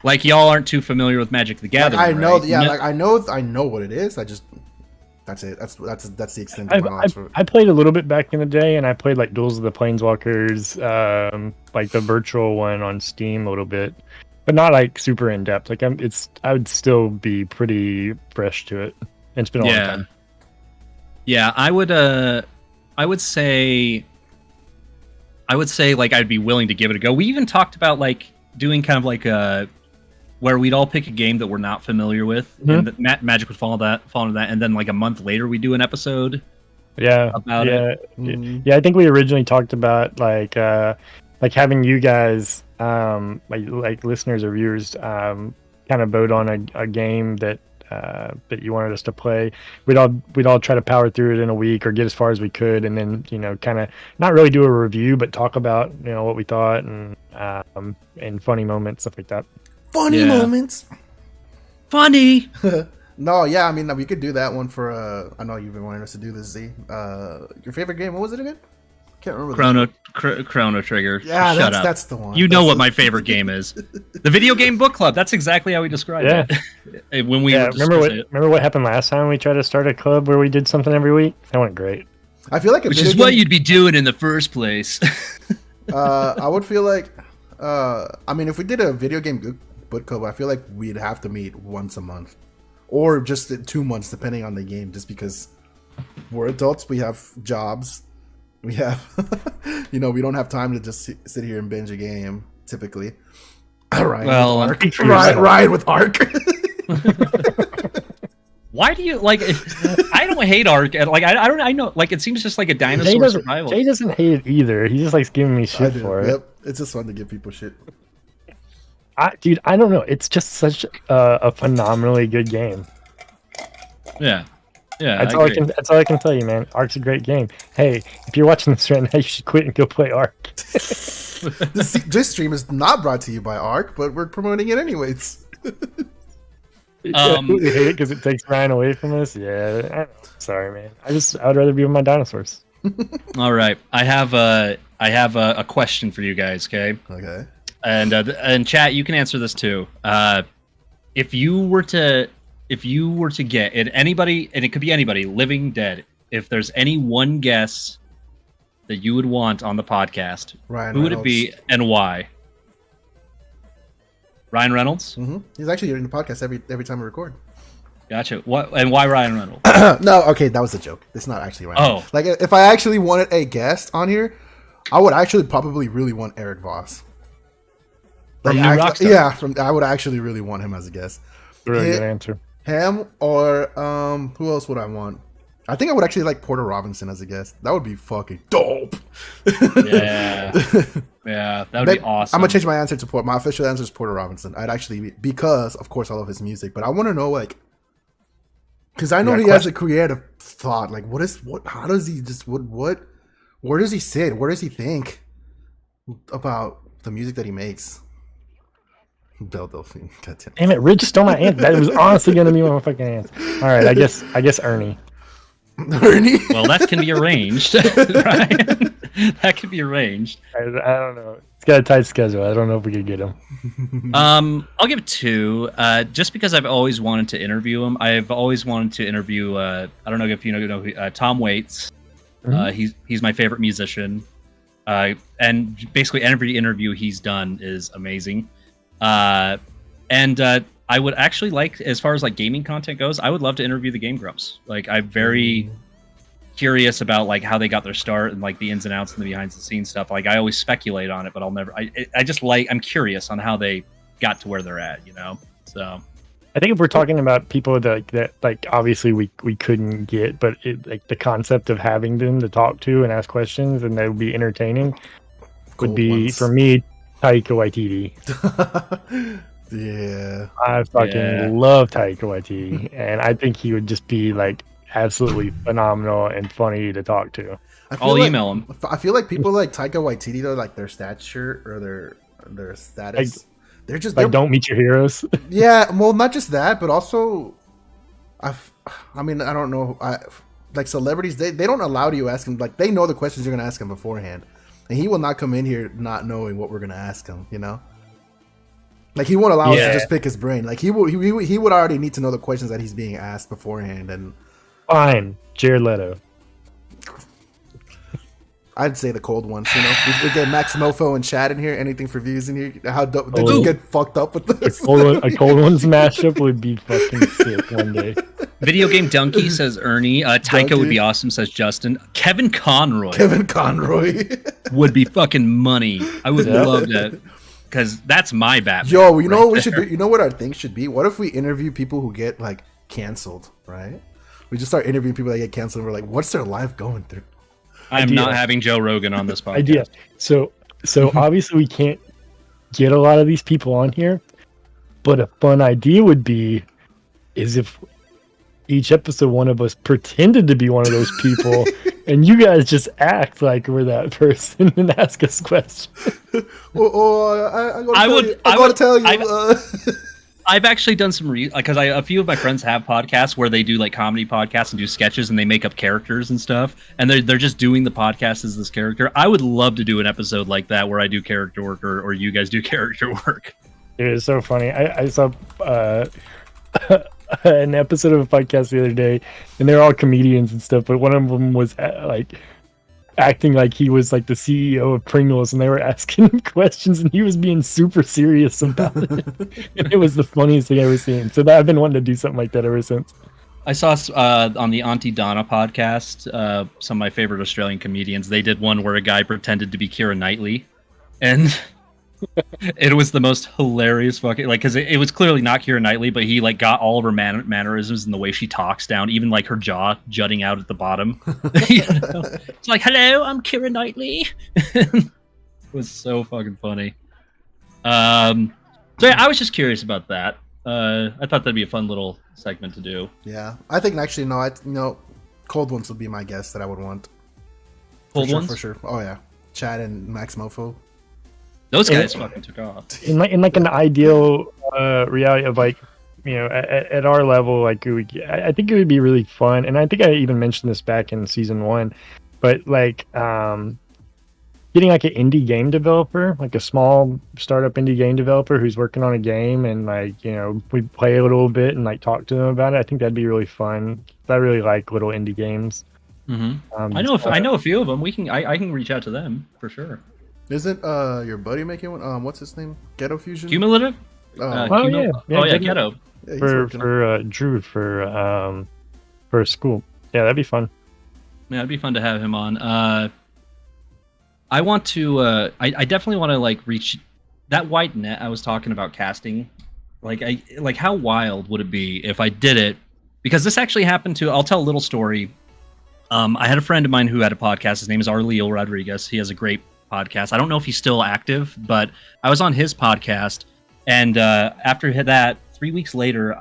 Like, y'all aren't too familiar with Magic the Gathering, like, I know, right? yeah, like I know what it is. That's it. That's the extent of my knowledge. I played a little bit back in the day, and I played like Duels of the Planeswalkers, like the virtual one on Steam a little bit. But not like super in depth. Like I would still be pretty fresh to it. It's been a long time. Yeah, I would say like I'd be willing to give it a go. We even talked about like doing kind of like where we'd all pick a game that we're not familiar with, and that Magic would follow into that, and then like a month later we do an episode. Yeah, about it. Yeah, I think we originally talked about like having you guys like listeners or viewers kind of vote on a game that you wanted us to play. We'd all try to power through it in a week or get as far as we could, and then kind of not really do a review, but talk about what we thought and funny moments, stuff like that. Funny moments. Funny. No, yeah, I mean we could do that one for. I know you've been wanting us to do this, Z. Your favorite game? What was it again? Can't remember. Chrono Trigger. Yeah, that's the one. You know what my favorite game is? The video game book club. That's exactly how we described it. When we remember what happened last time we tried to start a club where we did something every week? That went great. I feel like which is what you'd be doing in the first place. I would feel like, I mean, if we did a video game book club, I feel like we'd have to meet once a month, or just 2 months, depending on the game. Just because we're adults, we have jobs. We have, we don't have time to just sit here and binge a game, typically. Ride with Ark. Why do you, like, I don't hate Ark. Like, I know, like, it seems just like a dinosaur survival. Jay doesn't hate it either. He just likes giving me shit for it. Yep. It's just fun to give people shit. Dude, I don't know. It's just such a phenomenally good game. Yeah. Yeah, that's all I can tell you, man. Ark's a great game. Hey, if you're watching this right now, you should quit and go play Ark. This stream is not brought to you by Ark, but we're promoting it anyways. You hate it because it takes Ryan away from us. Yeah, sorry, man. I'd rather be with my dinosaurs. All right, I have a question for you guys. Okay. Okay. And chat, you can answer this too. If you were to get it, anybody, and it could be anybody, living, dead, if there's any one guest that you would want on the podcast, who would it be and why? Ryan Reynolds? Mm-hmm. He's actually in the podcast every time we record. Gotcha. What and why Ryan Reynolds? No, okay, that was a joke. It's not actually Ryan. Oh. Like if I actually wanted a guest on here, I would actually probably really want Eric Voss. From New Rockstar. Yeah, I would actually really want him as a guest. Really good answer. Him or who else would I want? I think I would actually like Porter Robinson as a guest. That would be fucking dope. Yeah. Yeah, that would be awesome. I'm gonna change my answer to Porter. My official answer is Porter Robinson. I'd actually because of course I love his music, but I want to know like because I know he has a creative thought. Like how does he just what where does he sit? Where does he think about the music that he makes? Belle Delphine. Damn it, Rich stole my answer. That was honestly gonna be one of my fucking answers. All right, I guess Ernie. Ernie. Well, that can be arranged, Ryan. That can be arranged. I don't know. It's got a tight schedule. I don't know if we could get him. I'll give it 2. Just because I've always wanted to interview him. I've always wanted to interview. I don't know if you know Tom Waits. Mm-hmm. He's my favorite musician. And basically every interview he's done is amazing. I would actually like, as far as like gaming content goes, I would love to interview the Game Grumps. Like, I'm very curious about like how they got their start and like the ins and outs and the behind the scenes stuff. Like, I always speculate on it, but I'll never. I'm curious on how they got to where they're at. So. I think if we're talking about people that like obviously we couldn't get, but like the concept of having them to talk to and ask questions and they would be entertaining would be for me Taika Waititi. Yeah, I fucking love Taika Waititi, and I think he would just be like absolutely phenomenal and funny to talk to. I'll email him. I feel like people like Taika Waititi though, like their stature or their status, they're don't meet your heroes. Yeah, well, not just that, but also, I mean, I don't know. Like celebrities, they don't allow you ask them. Like they know the questions you're gonna ask him beforehand, and he will not come in here not knowing what we're gonna ask him. Like he won't allow us to just pick his brain. Like he would already need to know the questions that he's being asked beforehand. And fine, Jared Leto. I'd say the cold ones. We get Max Mofo and Chad in here. Anything for views in here? How dope, they just get fucked up with this. A cold ones mashup would be fucking sick one day. Video Game Donkey says Ernie. Taika would be awesome, says Justin. Kevin Conroy would be fucking money. I would love that. Because that's my Batman. Yo, you know what we should do? You know what our thing should be? What if we interview people who get like canceled, right? We just start interviewing people that get canceled and we're like, what's their life going through? I am not having Joe Rogan on this podcast. Idea. So obviously we can't get a lot of these people on here, but a fun idea would be is if each episode one of us pretended to be one of those people and you guys just act like we're that person and ask us questions. I've actually done some because a few of my friends have podcasts where they do like comedy podcasts and do sketches and they make up characters and stuff, and they're just doing the podcast as this character. I would love to do an episode like that where I do character work or you guys do character work. It is so funny. I saw an episode of a podcast the other day, and they're all comedians and stuff, but one of them was like acting like he was like the CEO of Pringles, and they were asking him questions, and he was being super serious about it. And it was the funniest thing I've ever seen. So I've been wanting to do something like that ever since. I saw on the Auntie Donna podcast, some of my favorite Australian comedians, they did one where a guy pretended to be Keira Knightley, and it was the most hilarious fucking because it was clearly not Keira Knightley, but he like got all of her mannerisms and the way she talks down, even like her jaw jutting out at the bottom. It's like, hello, I'm Keira Knightley. It was so fucking funny. So yeah, I was just curious about that. I thought that'd be a fun little segment to do. Yeah, I think actually no, cold ones would be my guess that I would want. Cold ones for sure. Oh yeah, Chad and Max Mofo. Those guys fucking took off. In like an ideal reality of like, at our level, like I think it would be really fun, and I think I even mentioned this back in season 1, but like getting like an indie game developer, like a small startup indie game developer who's working on a game, and like we play a little bit and like talk to them about it. I think that'd be really fun. I really like little indie games. Mm-hmm. I know a few of them. I can reach out to them for sure. Isn't your buddy making one? What's his name? Ghetto Fusion? Cumulative? Yeah, Ghetto. Yeah, he's for working. Drew for school. Yeah, that'd be fun. Yeah, it'd be fun to have him on. I want to. I definitely want to like reach that white net I was talking about casting. Like how wild would it be if I did it? Because this actually happened to. I'll tell a little story. I had a friend of mine who had a podcast. His name is Arleo Rodriguez. He has a great podcast. I don't know if he's still active, but I was on his podcast, and after that, 3 weeks later,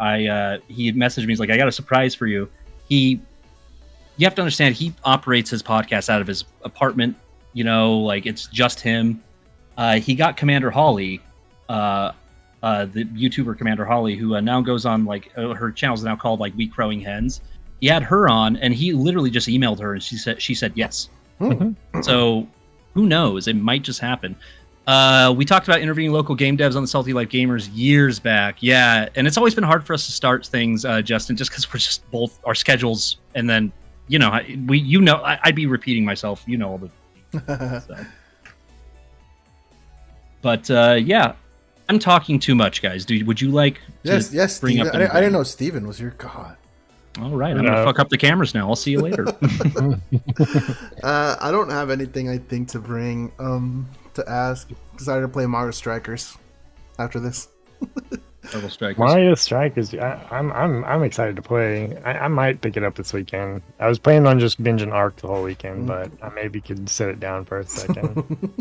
he messaged me. He's like, "I got a surprise for you." You have to understand, he operates his podcast out of his apartment. You know, like it's just him. He got Commander Holly, the YouTuber Commander Holly, who now goes on like her channel is now called like We Crowing Hens. He had her on, and he literally just emailed her, and she said yes. So who knows? It might just happen. We talked about interviewing local game devs on the Salty Life Gamers years back. Yeah, and it's always been hard for us to start things, Justin, just because we're just both our schedules, and then I'd be repeating myself. You know all the stuff. But yeah, I'm talking too much, guys. Would you like to yes, bring Steven. up? I didn't know Steven was your god. All right, I'm gonna fuck up the cameras now. I'll see you later. I don't have anything I think to bring to ask. Decided to play Mario Strikers after this. Double Strikers. Mario Strikers. I'm excited to play. I might pick it up this weekend. I was planning on just binging Ark the whole weekend, but I maybe could set it down for a second.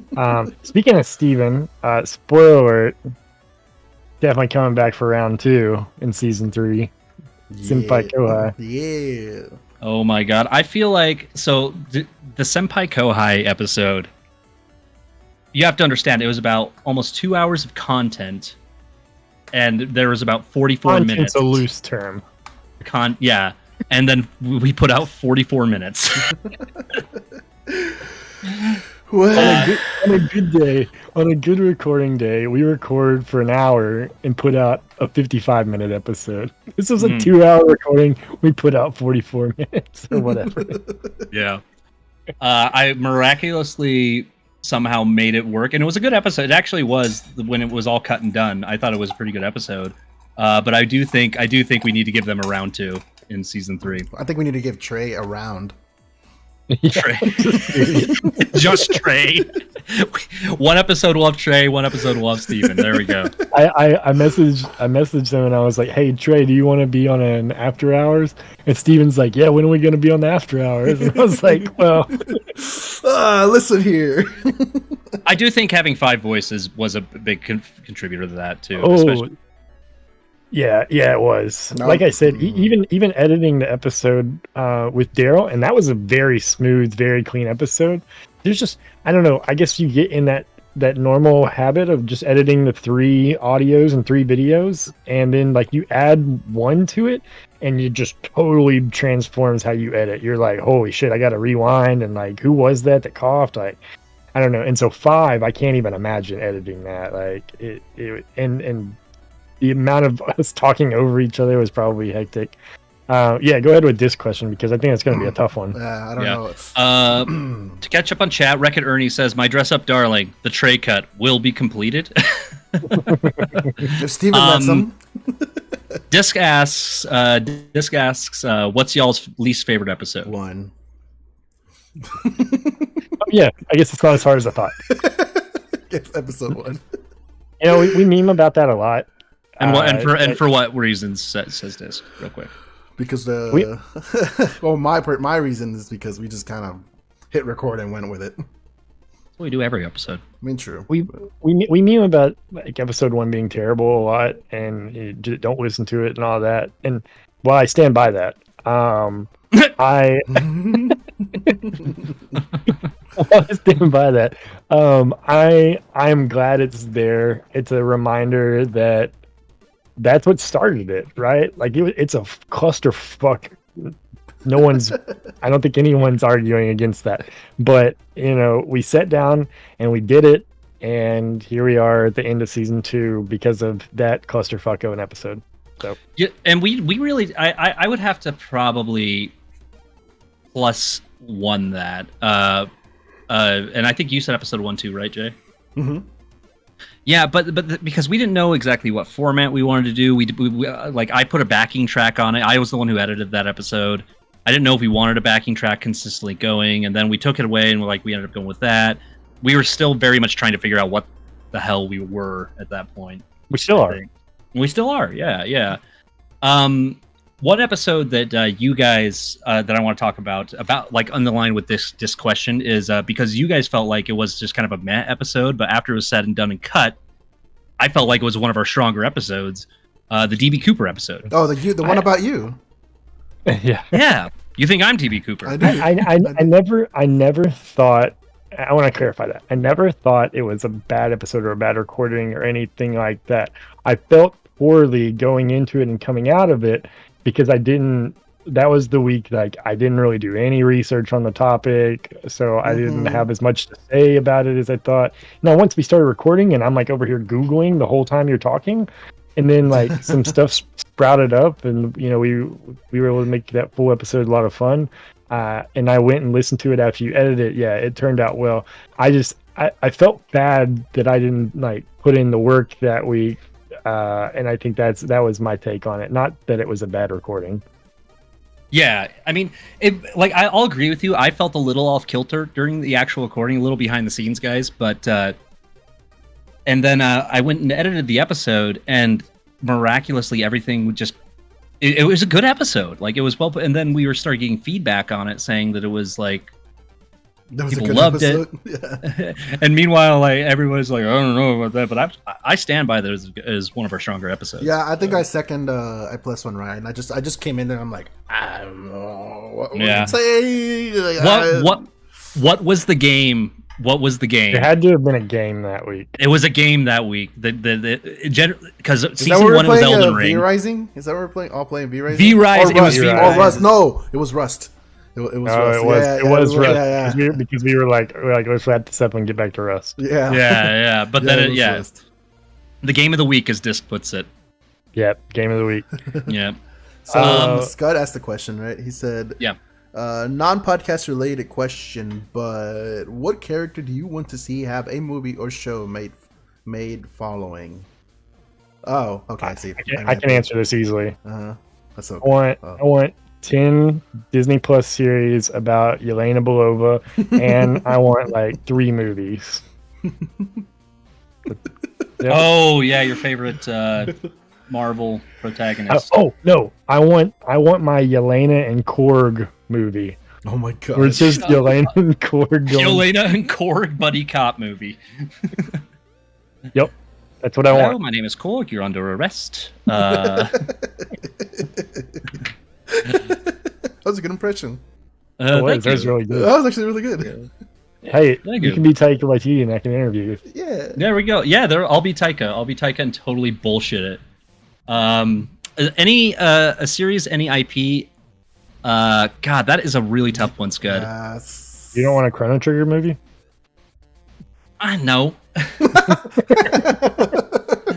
Speaking of Steven, spoiler alert, definitely coming back for round 2 in season 3. Senpai Kohai. Yeah. Oh my god, I feel like the Senpai Kohai episode. You have to understand, it was about almost 2 hours of content, and there was about 44 minutes. It's a loose term. Yeah, and then we put out 44 minutes. On a good day, on a good recording day, we record for an hour and put out a 55-minute episode. This was a 2-hour recording. We put out 44 minutes or whatever. Yeah. I miraculously somehow made it work, and it was a good episode. It actually was when it was all cut and done. I thought it was a pretty good episode. But I do think we need to give them a round 2 in season 3. I think we need to give Trey a round. Trey. Just Trey. One episode will have Trey, one episode will have Steven. There we go. I messaged him and I was like, "Hey Trey, do you want to be on an after hours?" And Steven's like, "Yeah, when are we going to be on the after hours?" And I was like, "Well, listen here." I do think having 5 voices was a big contributor to that too. Oh, yeah, it was. No. Like I said, even editing the episode with Daryl, and that was a very smooth, very clean episode. There's just, I don't know, I guess you get in that normal habit of just editing the 3 audios and 3 videos, and then like you add 1 to it, and it just totally transforms how you edit. You're like, holy shit, I gotta rewind, and like, who was that coughed? Like, I don't know. And so 5, I can't even imagine editing that. Like it and the amount of us talking over each other was probably hectic. Yeah, go ahead with this question because I think it's going to be a tough one. I don't know. To catch up on chat, Wreck-It Ernie says, "My dress up darling, the tray cut will be completed." If Steven lets him. Disc asks, what's y'all's least favorite episode? 1. Yeah, I guess it's not as hard as I thought. It's episode 1. You know, we meme about that a lot. And for what reasons says Disc real quick? Because my reason is because we just kind of hit record and went with it. We do every episode. I mean, true. We meme about like episode 1 being terrible a lot, and you don't listen to it and all that. And well, I stand by that. I stand by that. I'm glad it's there. It's a reminder that that's what started it, right? Like it's a clusterfuck. I don't think anyone's arguing against that. But you know, we sat down and we did it, and here we are at the end of season 2 because of that clusterfuck of an episode. So yeah, and we really, I would have to probably +1 that. And I think you said episode 1 too, right, Jay? Mm-hmm. Yeah, because we didn't know exactly what format we wanted to do. Like I put a backing track on it. I was the one who edited that episode. I didn't know if we wanted a backing track consistently going, and then we took it away, and we ended up going with that. We were still very much trying to figure out what the hell we were at that point. We still are. We still are. Yeah. One episode that you guys that I want to talk about like on the line with this question is because you guys felt like it was just kind of a meh episode, but after it was said and done and cut, I felt like it was one of our stronger episodes, the DB Cooper episode. Oh, the one about you. Yeah. You think I'm DB Cooper? I do. I never thought. I want to clarify that. I never thought it was a bad episode or a bad recording or anything like that. I felt poorly going into it and coming out of it because that was the week like I didn't really do any research on the topic, so I didn't have as much to say about it as I thought. Now once we started recording and I'm like over here Googling the whole time you're talking, and then like some stuff sprouted up, and we were able to make that full episode a lot of fun. And I went and listened to it after you edited it. Yeah, it turned out well. I felt bad that I didn't like put in the work that week, and I think that was my take on it. Not that it was a bad recording. Yeah, I mean, I'll agree with you. I felt a little off kilter during the actual recording, a little behind the scenes, guys. But and then I went and edited the episode, and miraculously everything would just. It was a good episode. Like it was well put, and then we started getting feedback on it saying that it was like people loved it. Yeah. And meanwhile, like everyone's like, I don't know about that, but I stand by that as one of our stronger episodes. Yeah, I think I second I plus one Ryan. I just came in there. I'm like, I don't know what to say. Like, what was the game? What was the game? It had to have been a game that week. It was a game that week. Because season one was Elden Ring. V-Rising? Is that what we're playing? All playing V-Rising? V-Rising. It was V-Rising. Oh, Rust. No, it was Rust. It was Rust. It was Rust. Yeah. Because we were like, let's wrap this up and get back to Rust. Yeah. But then Rust. The game of the week, as Disc puts it. Yep, game of the week. Yeah. So Scott asked the question, right? He said, "Yeah, non-podcast related question, but what character do you want to see have a movie or show made following?" Oh, okay, I see. I can answer this easily. That's so cool. I want 10 Disney Plus series about Yelena Belova, and I want like 3 movies. Yep. Oh yeah, your favorite Marvel protagonist. No, I want my Yelena and Korg movie. Oh my god! Where it's just Yelena and Korg. Yelena and Korg buddy cop movie. Yep, that's what I want. My name is Korg. You're under arrest. That was a good impression. That was really good. That was actually really good. Hey, you can be Taika Waititi and I can interview you. Yeah. There we go. Yeah, I'll be Taika. I'll be Taika and totally bullshit it. Any a series, any IP? God, that is a really tough one, Scud. Yes. You don't want a Chrono Trigger movie? I know.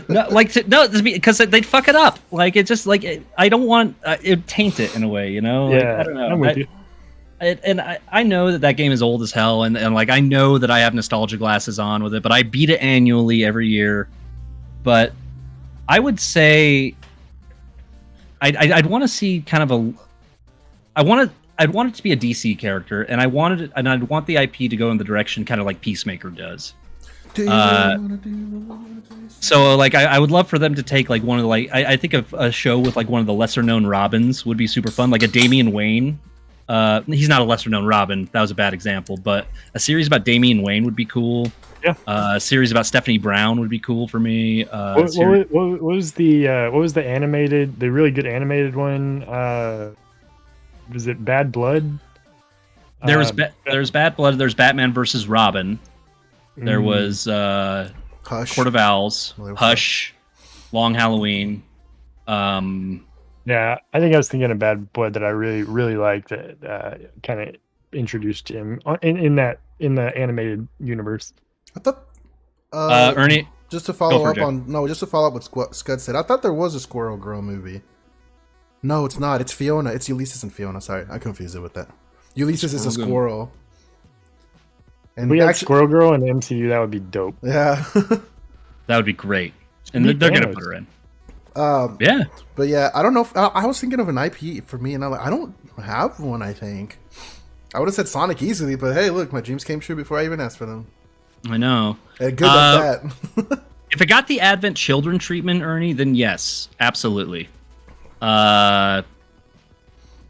No, because they'd fuck it up. Like it just like I don't want it taint it in a way, you know. Yeah, like, I don't know. I'm with you. I know that game is old as hell, and like I know that I have nostalgia glasses on with it, but I beat it annually every year. But I would say I'd want to see kind of I'd want it to be a DC character, and I'd want the IP to go in the direction kind of like Peacemaker does. So like I would love for them to take like one of the I think of a show with like one of the lesser known Robins would be super fun, like a Damian Wayne. He's not a lesser known Robin. That was a bad example, but a series about Damian Wayne would be cool. Yeah. A series about Stephanie Brown would be cool for me. What was the animated, the really good animated one? Was it Bad Blood? There's Bad Blood. There's Batman versus Robin. There was Hush. Court of Owls, Hush, Long Halloween. Yeah, I think I was thinking of Bad Blood that I really, really liked. That kind of introduced him in the animated universe. I thought Ernie. Just to follow up what Scud said. I thought there was a Squirrel Girl movie. No, it's not. It's Fiona. It's Ulysses and Fiona. Sorry, I confused it with that. Ulysses is a squirrel. And we had Squirrel Girl in the MCU. That would be dope. Yeah. That would be great. And Be they're going to Thanos. put her in. Yeah. But yeah, I don't know. I was thinking of an IP for me, and I don't have one, I think. I would have said Sonic easily, but hey, look, my dreams came true before I even asked for them. I know. And good at that. If it got the Advent Children treatment, Ernie, then yes, absolutely.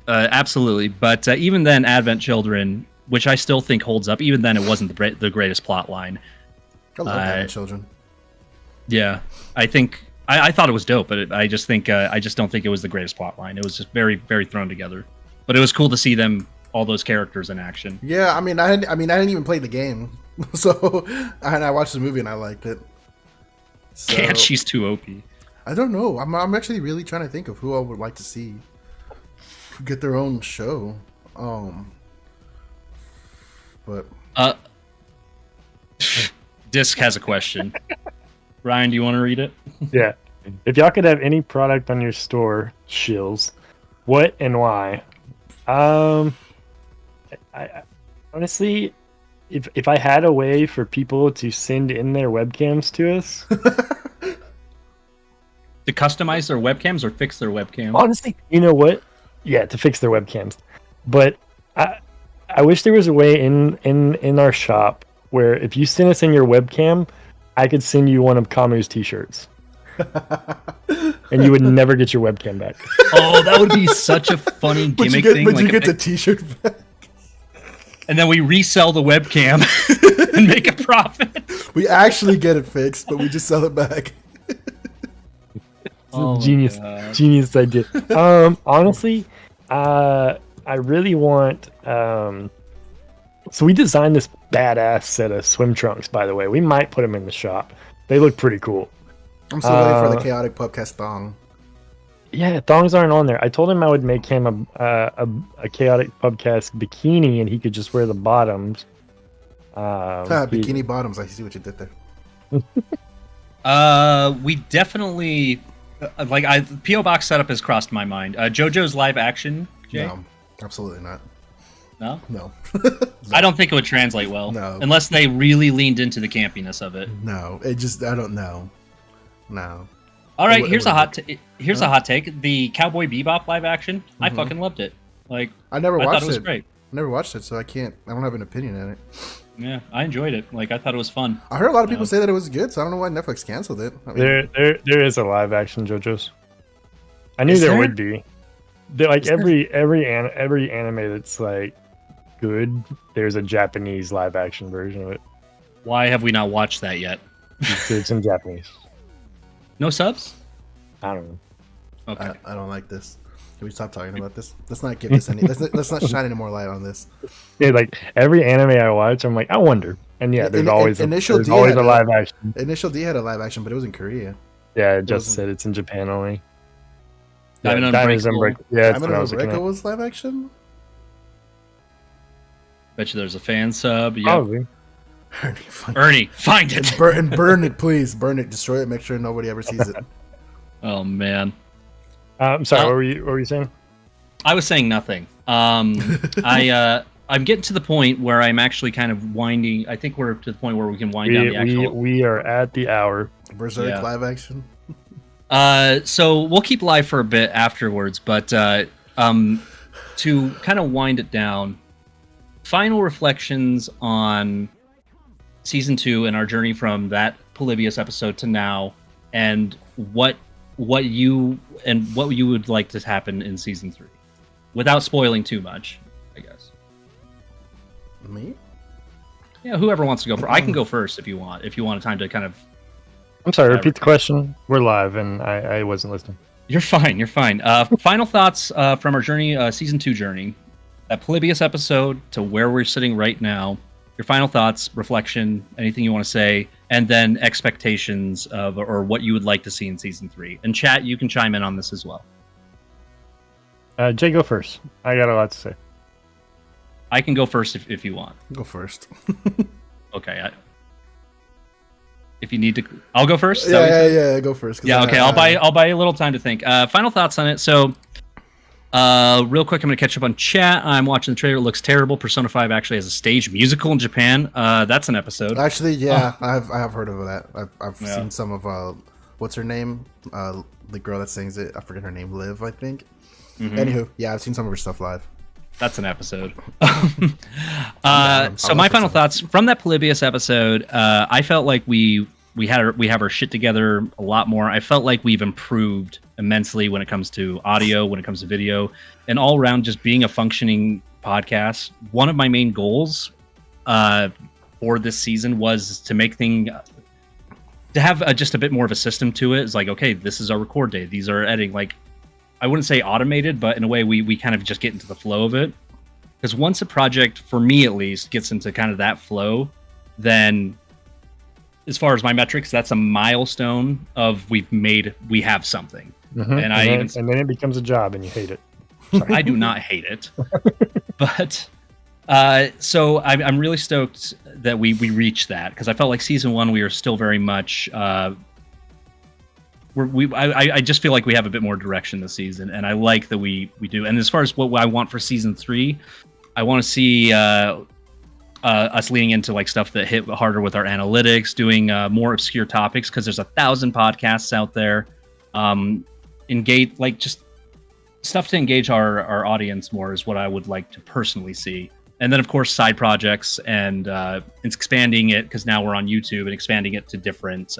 Absolutely. But even then, Advent Children, which I still think holds up, even then it wasn't the greatest plot line. I love that in children. Yeah, I think I thought it was dope, but I just think I just don't think it was the greatest plot line. It was just very, very thrown together. But it was cool to see them, all those characters in action. Yeah, I didn't even play the game, so I watched the movie and I liked it. So, Yeah, she's too OP. I don't know. I'm actually really trying to think of who I would like to see get their own show. But Disc has a question. Ryan, do you want to read it? Yeah. If y'all could have any product on your store, shills, what and why? I honestly, if I had a way for people to send in their webcams to us, To customize their webcams or fix their webcam? honestly, you know what? Yeah, to fix their webcams. But I wish there was a way in our shop where if you send us in your webcam, I could send you one of Kamu's t-shirts. And you would never get your webcam back. Oh, that would be such a funny gimmick thing. But like you get a- the T-shirt back. and then we resell the webcam and make a profit. We actually get it fixed, but we just sell it back. Oh my genius God. genius idea. Honestly, I really want so we designed this badass set of swim trunks, by the way. We might put them in the shop. They look pretty cool. I'm still waiting for the Chaotic Pubcast thong. Yeah, thongs aren't on there. I told him I would make him a chaotic pubcast bikini and he could just wear the bottoms. Bikini bottoms. I see what you did there. We definitely PO box setup has crossed my mind. JoJo's live action. Jay? No, absolutely not. No, No, I don't think it would translate well. No. Unless they really leaned into the campiness of it. no. It just I don't know. No. All right, It here's would've a hot take. The Cowboy Bebop live action. I fucking loved it. Like I never I watched thought it was it. great. Never watched it, so I don't have an opinion on it. Yeah, I enjoyed it. Like I thought it was fun. I heard a lot of people say that it was good, so I don't know why Netflix canceled it. I mean, There is a live action JoJo's. I knew Is there there? would be. Like every anime that's like good, there's a Japanese live action version of it. Why have we not watched that yet? It's in Japanese. No subs? I don't know. Okay. I don't like this. Can we stop talking about this? Let's not give this any. Let's not shine any more light on this. Yeah, like every anime I watch, I'm like, I wonder. And yeah, there's always Initial there's D always had a live action. Initial D had a live action, but it was in Korea. Yeah, it just wasn't- said it's in Japan only. Diamond Diamond's Unbreakable. Yeah, that's Diamond what I was looking Unbreakable at. was live action. Bet you there's a fan sub. Yep. Probably. Ernie, find it. Burn it, please. Burn it. Destroy it. Make sure nobody ever sees it. Oh man. I'm sorry, what were you saying? I was saying nothing. I'm getting to the point where I'm actually kind of winding. I think we're to the point where we can wind down the actual. We are at the hour. Berserk Yeah. live action. So we'll keep live for a bit afterwards, but to kind of wind it down, final reflections on season 2 and our journey from that Polybius episode to now, and what you would like to happen in season 3, without spoiling too much, I guess. Me? Yeah, whoever wants to go first. I can go first if you want. If you want time to kind of. I'm sorry, repeat the question. We're live and I wasn't listening. You're fine. You're fine. Final thoughts from our journey, season 2 journey, that Polybius episode to where we're sitting right now. Your final thoughts, reflection, anything you want to say, and then expectations of or what you would like to see in season 3. And chat, you can chime in on this as well. Jay, go first. I got a lot to say. I can go first if you want. Go first. Okay. If you need to, I'll go first. Is that what you said? Yeah. Go first. 'cause Yeah, okay. I'll buy a little time to think. Final thoughts on it. So, Real quick, I'm going to catch up on chat. I'm watching the trailer. It looks terrible. Persona 5 actually has a stage musical in Japan. That's an episode. Actually, yeah, I have heard of that. I've seen some of what's her name? The girl that sings it. I forget her name. Liv, I think. Mm-hmm. Anywho, yeah, I've seen some of her stuff live. That's an episode. So my final thoughts from that Polybius episode. I felt like we have our shit together a lot more. I felt like we've improved immensely when it comes to audio, when it comes to video, and all around just being a functioning podcast. One of my main goals for this season was to make to have just a bit more of a system to it. It's like, okay, this is our record day. These are editing. Like, I wouldn't say automated, but in a way we kind of just get into the flow of it. Because once a project, for me at least, gets into kind of that flow, then as far as my metrics, that's a milestone of we have something. Mm-hmm. And then it becomes a job and you hate it. I do not hate it. But so I'm really stoked that we reached that, because I felt like season 1 we were still very much I just feel like we have a bit more direction this season, and I like that we do. And as far as what I want for season 3, I want to see us leaning into like stuff that hit harder with our analytics, doing more obscure topics, because there's 1,000 podcasts out there. Engage, like, just stuff to engage our audience more is what I would like to personally see. And then of course side projects and expanding it, because now we're on YouTube, and expanding it to different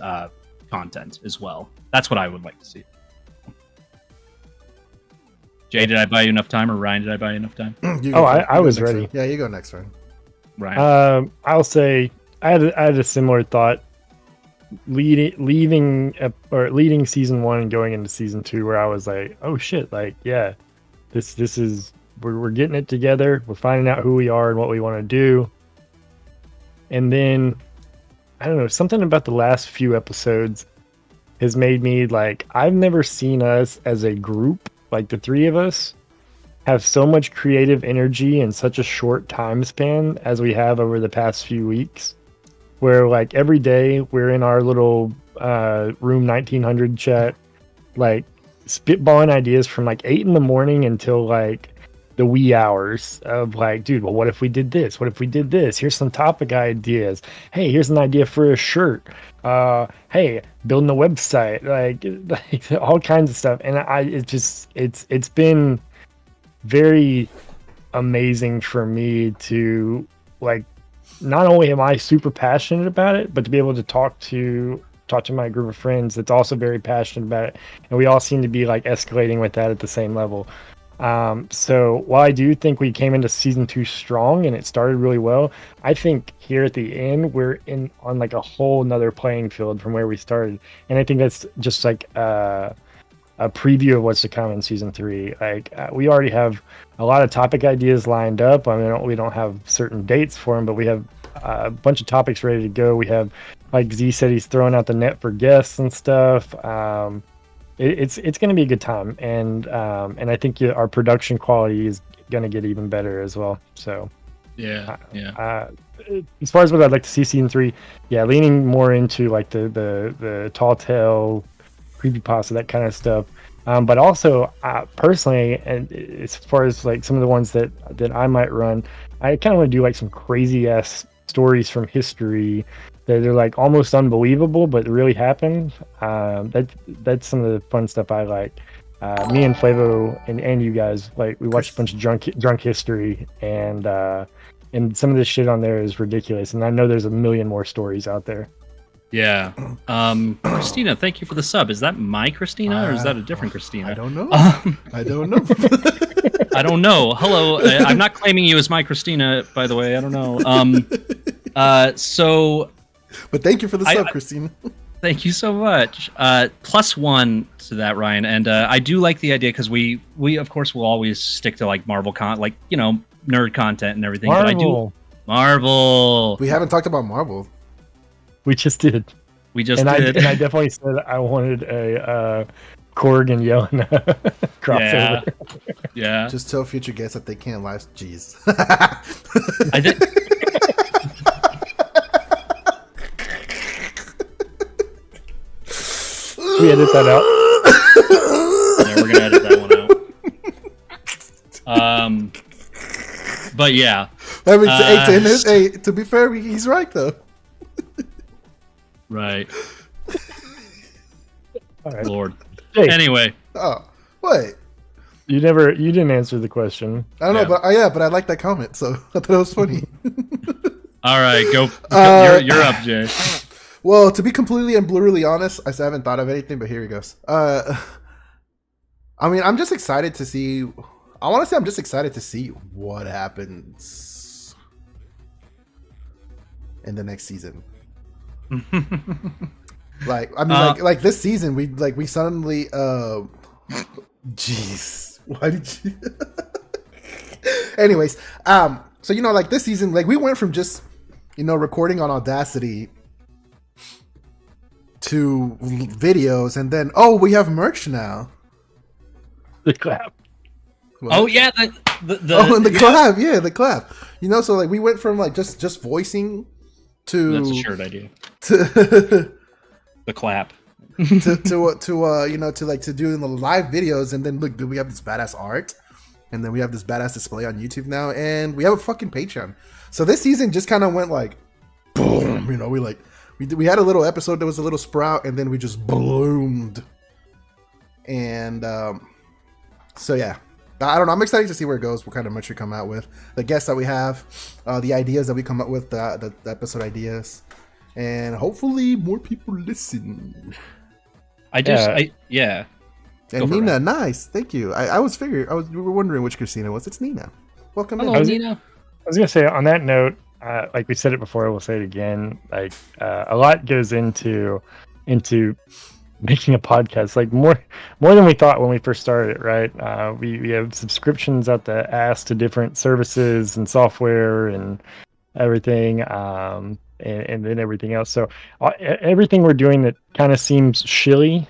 content as well. That's what I would like to see. Jay, did I buy you enough time, or Ryan, did I buy you enough time? I was ready. Ryan. Yeah, you go next, Ryan. Ryan. I'll say I had a similar thought leading season 1 and going into season 2, where I was like, oh shit, like, yeah, this is we're getting it together. We're finding out who we are and what we want to do. And then I don't know, something about the last few episodes has made me like, I've never seen us as a group, like the three of us, have so much creative energy in such a short time span as we have over the past few weeks, where like every day we're in our little room 1900 chat, like spitballing ideas from like 8 in the morning until like the wee hours of like, dude, well, what if we did this? What if we did this? Here's some topic ideas. Hey, here's an idea for a shirt. Hey, building a website, like all kinds of stuff. And it's been very amazing for me to, like, not only am I super passionate about it, but to be able to talk to my group of friends that's also very passionate about it, and we all seem to be like escalating with that at the same level. So while I do think we came into season 2 strong and it started really well, I think here at the end we're on like a whole nother playing field from where we started, and I think that's just like a preview of what's to come in season 3. Like we already have a lot of topic ideas lined up. I mean, we don't have certain dates for them, but we have a bunch of topics ready to go. We have, like Z said, he's throwing out the net for guests and stuff. It's going to be a good time, and I think our production quality is going to get even better as well. So yeah. As far as what I'd like to see season 3, yeah, leaning more into like the tall tale, creepypasta, that kind of stuff. But also personally, and as far as like some of the ones that I might run, I kind of want to do like some crazy ass stories from history that are like almost unbelievable but really happened. That's some of the fun stuff I like. Me and Flavo and you guys, like, we watched a bunch of drunk history, and some of this shit on there is ridiculous, and I know there's a million more stories out there. Yeah. Christina, thank you for the sub. Is that my Christina, or is that a different Christina? I don't know. I don't know. I don't know. Hello. I'm not claiming you as my Christina, by the way. I don't know. But thank you for the sub, Christina. Thank you so much. +1 to that, Ryan. And I do like the idea, because we of course will always stick to like Marvel like, you know, nerd content and everything. Marvel. But Marvel. We haven't talked about Marvel. We just did. And I definitely said I wanted a Korg and Yelena crossover. Yeah. Just tell future guests that they can't live. Jeez. I did. We edit that out. Yeah, we're gonna edit that one out. But yeah. I mean, to be fair, he's right though. Right. All right. Lord. Hey, Anyway. Oh, wait. you didn't answer the question. I don't know, but I like that comment, so I thought it was funny. All right, go. You're up, Jay. Well, to be completely and brutally honest, I still haven't thought of anything, but here he goes. I mean, I'm just excited to see. I want to say I'm just excited to see what happens in the next season. Like, I mean, like this season, we suddenly, jeez, why did you? Anyways, so like this season, like we went from just, recording on Audacity to videos, and then we have merch now. The clap. What? Oh yeah, and the clap, yeah, the clap. So like we went from like just voicing to that's a shirt idea. To The clap. to doing the live videos, and then look, we have this badass art, and then we have this badass display on YouTube now, and we have a fucking Patreon. So this season just kind of went like boom. We had a little episode that was a little sprout, and then we just bloomed. And so yeah, I don't know. I'm excited to see where it goes, what kind of merch we come out with, the guests that we have, the ideas that we come up with, the episode ideas, and hopefully more people listen. Yeah. And Nina, nice, thank you. We were wondering which Christina was. It's Nina. Welcome in. Nina. I was gonna say, on that note, like we said it before, we'll say it again. Like a lot goes into making a podcast, like more than we thought when we first started, right? We have subscriptions out the ass to different services and software and everything, and then everything else. So everything we're doing that kind of seems shilly,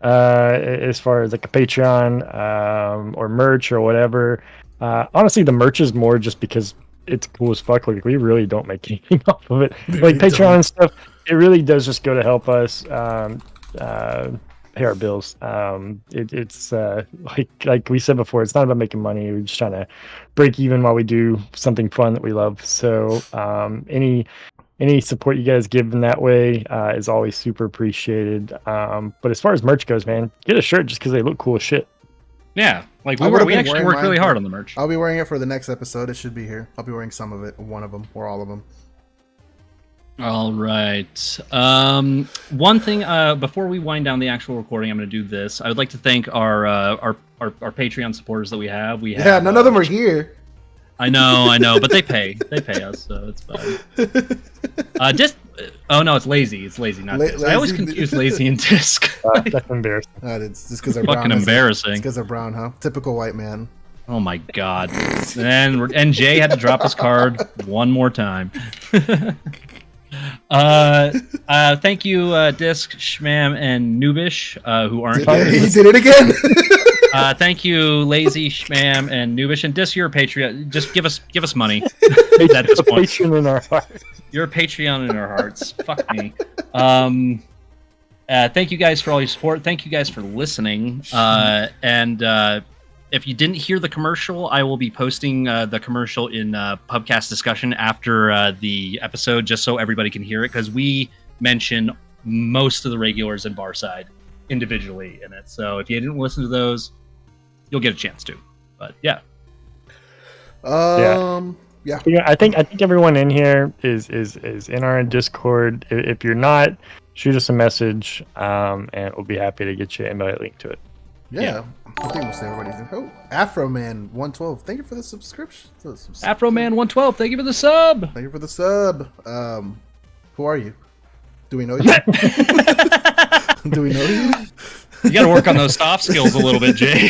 as far as like a Patreon or merch or whatever. Honestly, the merch is more just because it's cool as fuck. Like we really don't make anything off of it. Like Patreon and stuff, it really does just go to help us pay our bills. It's like we said before, it's not about making money. We're just trying to break even while we do something fun that we love. So any support you guys give in that way is always super appreciated. But as far as merch goes, man, get a shirt just because they look cool as shit. Yeah, like we actually worked really hard on the merch. I'll be wearing it for the next episode. It should be here. I'll be wearing some of it, one of them, or all of them. All right. One thing before we wind down the actual recording, I'm going to do this. I would like to thank our Patreon supporters that we have. None of them are here. I know, but they pay us, so it's fine. It's lazy. It's lazy, not disc. I always confuse lazy and disc. That's embarrassing. It's just because they're brown. Fucking embarrassing. It's because they're brown, huh? Typical white man. Oh my god. And Jay had to drop his card one more time. Thank you, Disc, Shmam, and Noobish, who aren't here. He did it again. Thank you, Lazy, Shmam, and Noobish, and Disc. You're a Patreon. Just give us money. At this point, Patreon in our hearts. You're a Patreon in our hearts. Fuck me. Thank you guys for all your support. Thank you guys for listening. And if you didn't hear the commercial, I will be posting the commercial in Pubcast discussion after the episode, just so everybody can hear it, because we mention most of the regulars in Barside individually in it. So if you didn't listen to those, you'll get a chance to. But yeah. Yeah. I think everyone in here is in our Discord. If you're not, shoot us a message, and we'll be happy to get you an invite link to it. Yeah. I think most everybody's in. Oh, Afroman 112. Thank you for the subscription. Afroman 112. Thank you for the sub. Thank you for the sub. Who are you? Do we know you? Do we know you? You got to work on those soft skills a little bit, Jay.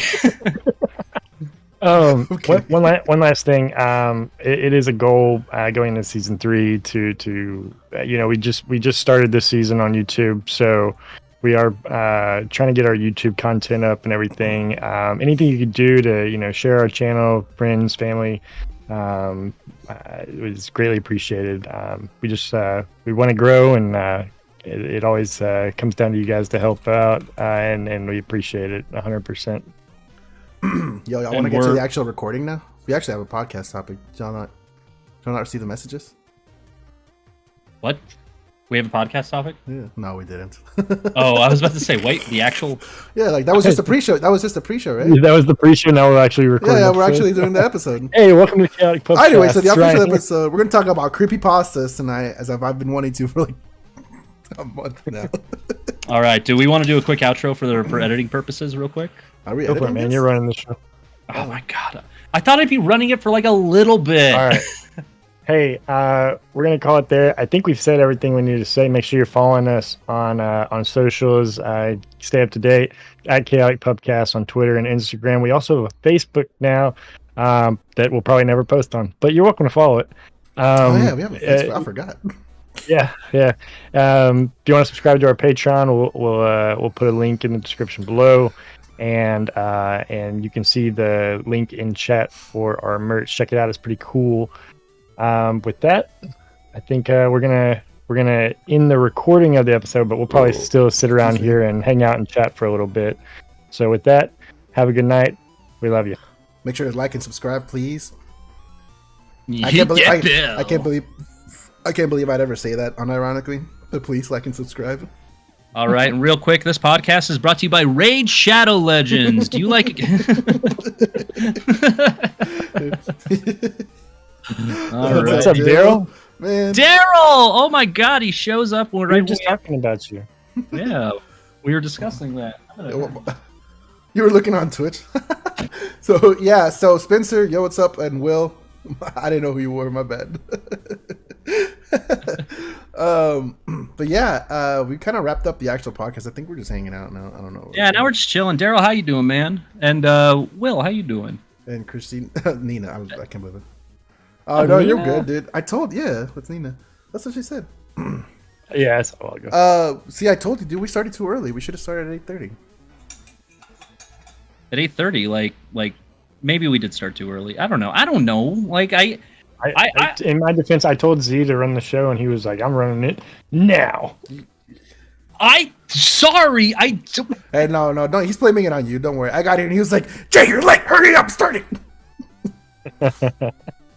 Okay. One last thing. It is a goal going into season 3 to we just started this season on YouTube, so we are trying to get our YouTube content up and everything. Anything you could do to share our channel, friends, family, it was greatly appreciated. We want to grow, and it always comes down to you guys to help out, and we appreciate it 100%. Yo, y'all And want to get to we're- the actual recording now? We actually have a podcast topic. Did y'all not receive the messages? What? We have a podcast topic? Yeah. No, we didn't. Oh, I was about to say, wait, the actual. Yeah, like that was just a pre-show. That was just a pre-show, right? That was the pre-show. Now we're actually recording. Yeah, we're episode. actually doing the episode. Hey, welcome to Chaotic Podcast. Anyway, so the official Ryan here. episode, we're gonna talk about creepypastas tonight, as I've been wanting to for like a month now. All right. Do we want to do a quick outro for editing purposes, real quick? Are we Go for it, editing man. this? You're running the show. Oh my god! I thought I'd be running it for like a little bit. All right. Hey, we're gonna call it there. I think we've said everything we need to say. Make sure you're following us on socials. Stay up to date at Chaotic Pubcast on Twitter and Instagram. We also have a Facebook now that we'll probably never post on, but you're welcome to follow it. Oh yeah, we have a Facebook. I forgot. Yeah. If you want to subscribe to our Patreon, we'll put a link in the description below, and you can see the link in chat for our merch. Check it out; it's pretty cool. With that, I think we're gonna end the recording of the episode, but we'll probably still sit around here and hang out and chat for a little bit. So with that, have a good night. We love you. Make sure to like and subscribe, please. I I can't believe I'd ever say that unironically. But please like and subscribe. All right, and real quick, this podcast is brought to you by Raid Shadow Legends. Do you like? All right. What's up, Daryl? Man, Daryl! Oh my god, he shows up when We were just talking about you. Yeah, we were discussing that. you were looking on Twitch. So yeah, so Spencer, yo, what's up? And Will, I didn't know who you were. My bad. But yeah, we kind of wrapped up the actual podcast. I think we're just hanging out now. I don't know. Yeah, now we're just chilling. Daryl, how you doing, man? And Will, how you doing? And Christine, Nina, I can't believe it. Oh no, Nina? you're good, dude. That's Nina. That's what she said. Yeah, that's a while ago. See, I told you, dude. We started too early. We should have started at 8:30. At 8:30, like maybe we did start too early. I don't know. Like I In my defense, I told Z to run the show, and he was like, "I'm running it now." Sorry. Hey, no, he's blaming it on you. Don't worry. I got here, and he was like, "Jay, you're late. Hurry up, start it."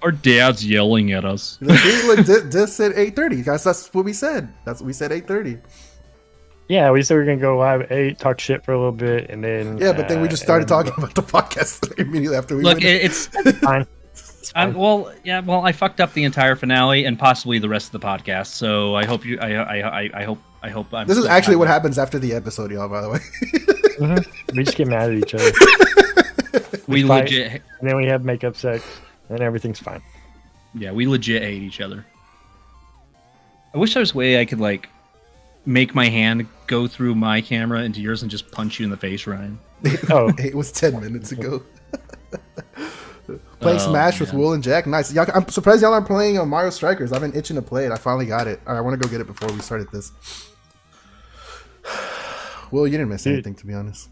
Our dad's yelling at us. Just said 8:30. Guys, that's what we said. We said 8:30. Yeah, we said we are gonna go live at 8, talk shit for a little bit, and then Yeah, but then we just started talking about the podcast immediately after we Look, went. it's Fine. well, I fucked up the entire finale and possibly the rest of the podcast. So I hope you. I hope. I'm This is still actually what happy. happens after the episode, y'all. By the way. We just get mad at each other, We fight. legit. and then we have makeup sex, and everything's fine. Yeah, we legit hate each other. I wish there was a way I could like make my hand go through my camera into yours and just punch you in the face, Ryan. Oh, It was 10 minutes ago. Playing Oh, Smash with man. Will and Jack. Nice. Y'all, I'm surprised y'all aren't playing Mario Strikers. I've been itching to play it. I finally got it. All right, I want to go get it before we started this. Will, you didn't miss Dude. anything, to be honest.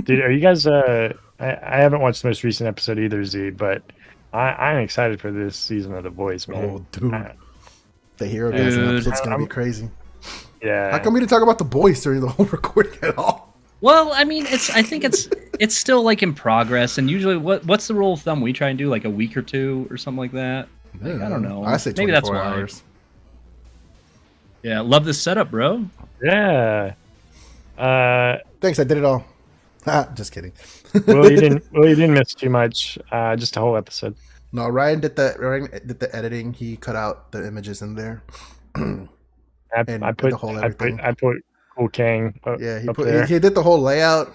dude, are you guys? I haven't watched the most recent episode either, Z, but I'm excited for this season of The Voice, man. Oh, dude. Uh, The hero dancing Dude. episode's going to be crazy. yeah. How come we didn't talk about the boys during the whole recording at all? Well, I mean, I think it's still like in progress, and usually, what's the rule of thumb we try and do, like a week or two or something like that? Like, I don't know. I say 24 Maybe that's why. hours. Yeah, love this setup, bro. Yeah. Thanks, I did it all. Just kidding. Well, you didn't miss too much. Just a whole episode. No, Ryan did the editing. He cut out the images in there. And I put the whole everything. I put Cool Kang. Yeah, up there. he did the whole layout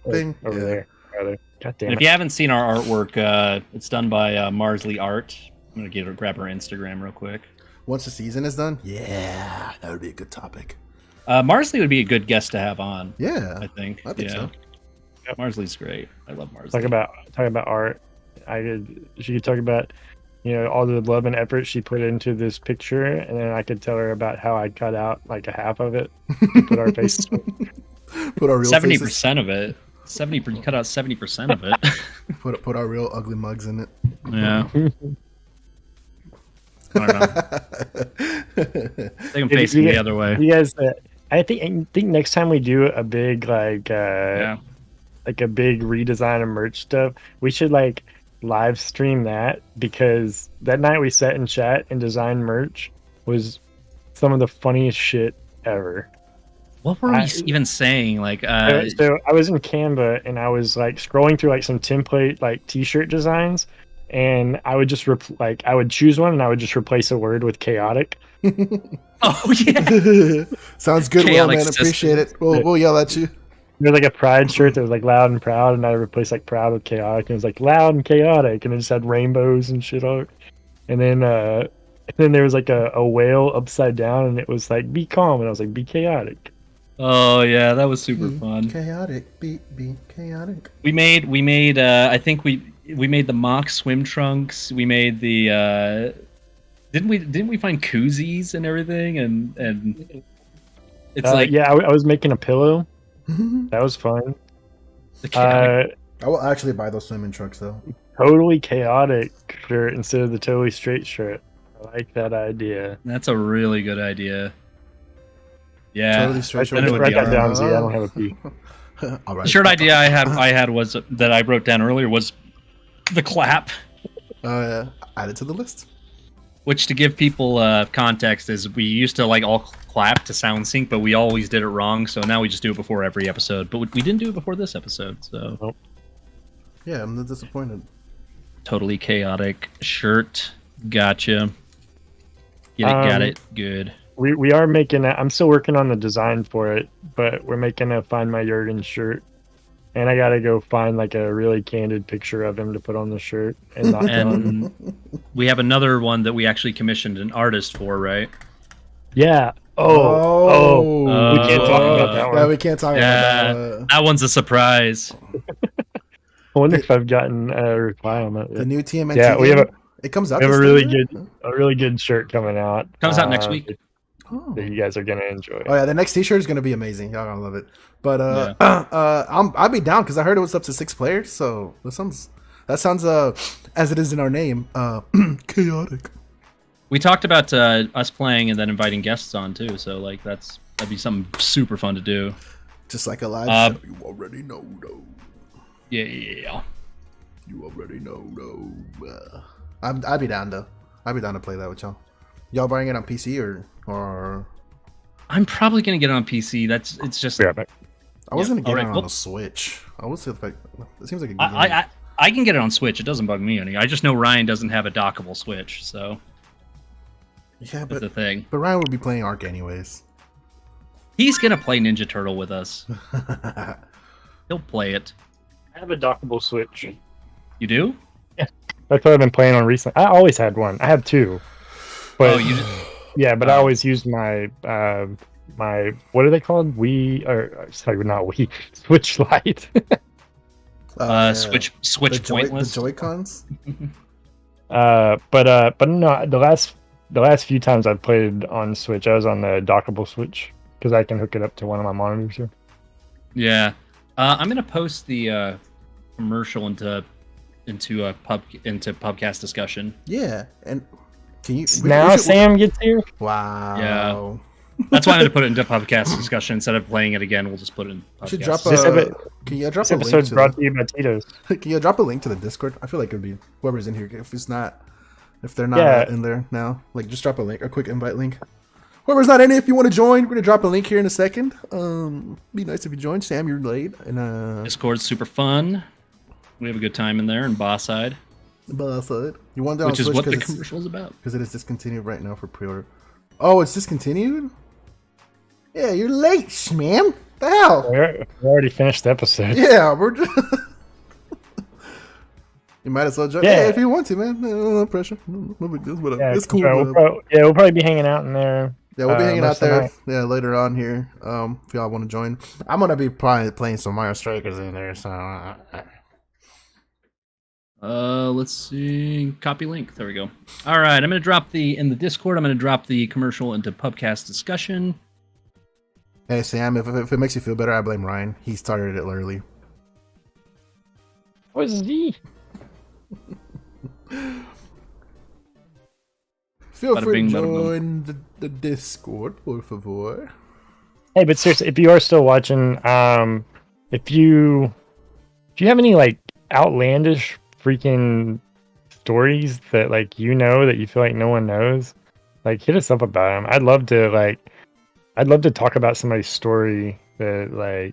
thing. over Yeah. there. Rather. God damn And if it. you haven't seen our artwork, it's done by Marsley Art. I'm gonna grab her Instagram real quick. Once the season is done, yeah, that would be a good topic. Marsley would be a good guest to have on. Yeah, I think. I think so. Marsley's great. I love Marsley. Talk about art. She could talk about, all the love and effort she put into this picture, and then I could tell her about how I cut out like a half of it, and put our faces. Put our real 70% of it. 70. You cut out 70% of it. faces. Put our real ugly mugs in it. Yeah. I don't know. They can face You the guys- other way. You guys, I think next time we do a big like Yeah. like a big redesign of merch stuff, we should like live stream that, because that night we sat in chat and designed merch was some of the funniest shit ever. What were we even saying? Like, so I was in Canva and I was like scrolling through like some template like t-shirt designs, and I would just I would choose one and I would just replace a word with chaotic. oh yeah, Sounds good, Will, Chaotic man. Appreciate it. We'll yell at you. There's like a pride shirt that was like loud and proud, and I replaced like proud with chaotic, and it was like loud and chaotic, and it just had rainbows and shit on it. And then there was like a whale upside down, and it was like be calm, and I was like be chaotic. oh yeah, that was super fun. Chaotic, be chaotic. We made I think we made the mock swim trunks. We made the didn't we find koozies and everything, and it's like yeah, I was making a pillow. That was fun. the chaotic. I will actually buy those swimming trunks though. Totally chaotic shirt instead of the totally straight shirt. I like that idea. That's a really good idea. Yeah, Totally straight then it would Write be that alright. down, Z. I don't have a P. All right. The shirt idea I had was that I wrote down earlier was the clap, Yeah. Add it to the list. which to give people context is we used to like all clap to sound sync, but we always did it wrong. So now we just do it before every episode. But we didn't do it before this episode. So Nope. Yeah, I'm not disappointed. totally chaotic shirt. Gotcha. Got it. Good. We are making I'm still working on the design for it, but we're making a Find My Jurgen shirt. And I gotta go find like a really candid picture of him to put on the shirt. And not And we have another one that we actually commissioned an artist for, right? yeah. Oh. We can't talk about that one. Yeah, we can't talk Yeah, about that. that one's a surprise. I wonder if I've gotten a reply on that. The Yet. new TMNT. Yeah, we have game? It comes out. We have this a really Thursday? good shirt coming out. Comes out next week. Oh. That you guys are gonna enjoy. Oh yeah, the next T-shirt is gonna be amazing. Y'all gonna love it. But I'll be down because I heard it was up to 6 players. So that sounds as it is in our name, chaotic. We talked about us playing and then inviting guests on too. So like that'd be something super fun to do. Just like a live show. You already know, though. Yeah. You already know, though. I'd be down though. I'd be down to play that with y'all. Y'all buying it on PC or? I'm probably gonna get it on PC. It's just Be right back. I was gonna get alright, it on well- the Switch. I would say like it seems like a good game. I can get it on Switch. It doesn't bug me any. I just know Ryan doesn't have a dockable Switch, so Yeah, that's the thing. but Ryan would be playing Ark anyways. He's gonna play Ninja Turtle with us. He'll play it. I have a dockable Switch. You do? That's what I've been playing on recently. I always had one. I have two. But Oh, you. yeah, but I always used my my what are they called? Sorry, not Wii. Switch Lite. Yeah. Switch the pointless. Joy-Cons. But no, the last few times I've played on Switch, I was on the dockable Switch because I can hook it up to one of my monitors here. Yeah, I'm gonna post the commercial into pubcast discussion. Yeah, and can you Now Sam gets here. Wow. Yeah. That's why I'm gonna put it into pubcast discussion instead of playing it again. We'll just put it in. You should Podcast. drop can you drop This a link episode's to brought to you by Tito's. Can you drop a link to the Discord? I feel like it'd be whoever's in here. If they're not Yeah. in there now, like just drop a quick invite link. Whoever's not in it, if you want to join, we're gonna drop a link here in a second. Be nice if you join. Sam, you're late, and Discord's super fun. We have a good time in there in Boss Side, you want that which on is what Switch the commercial is about. because it is discontinued right now for pre-order. Oh, it's discontinued. Yeah, you're late, man. The hell? We already finished the episode. Yeah, we're just. You might as well join. Yeah. Yeah, if you want to, man. No pressure. No big deal. Whatever. Yeah, It's cool. We'll probably be hanging out in there. Yeah, we'll be hanging out most of the there. night. Yeah, later on here. If y'all want to join, I'm gonna be probably playing some Mario Strikers in there. So Let's see. Copy link. There we go. All right, I'm gonna drop in the Discord. I'm gonna drop the commercial into pubcast discussion. hey, Sam, if it makes you feel better, I blame Ryan. He started it early. What's Z? Feel Bada free bing, to bada boom. join the Discord, por favor. Hey, but seriously, if you are still watching, if you Do you have any like outlandish freaking stories that like that you feel like no one knows? Like hit us up about them. I'd love to talk about somebody's story that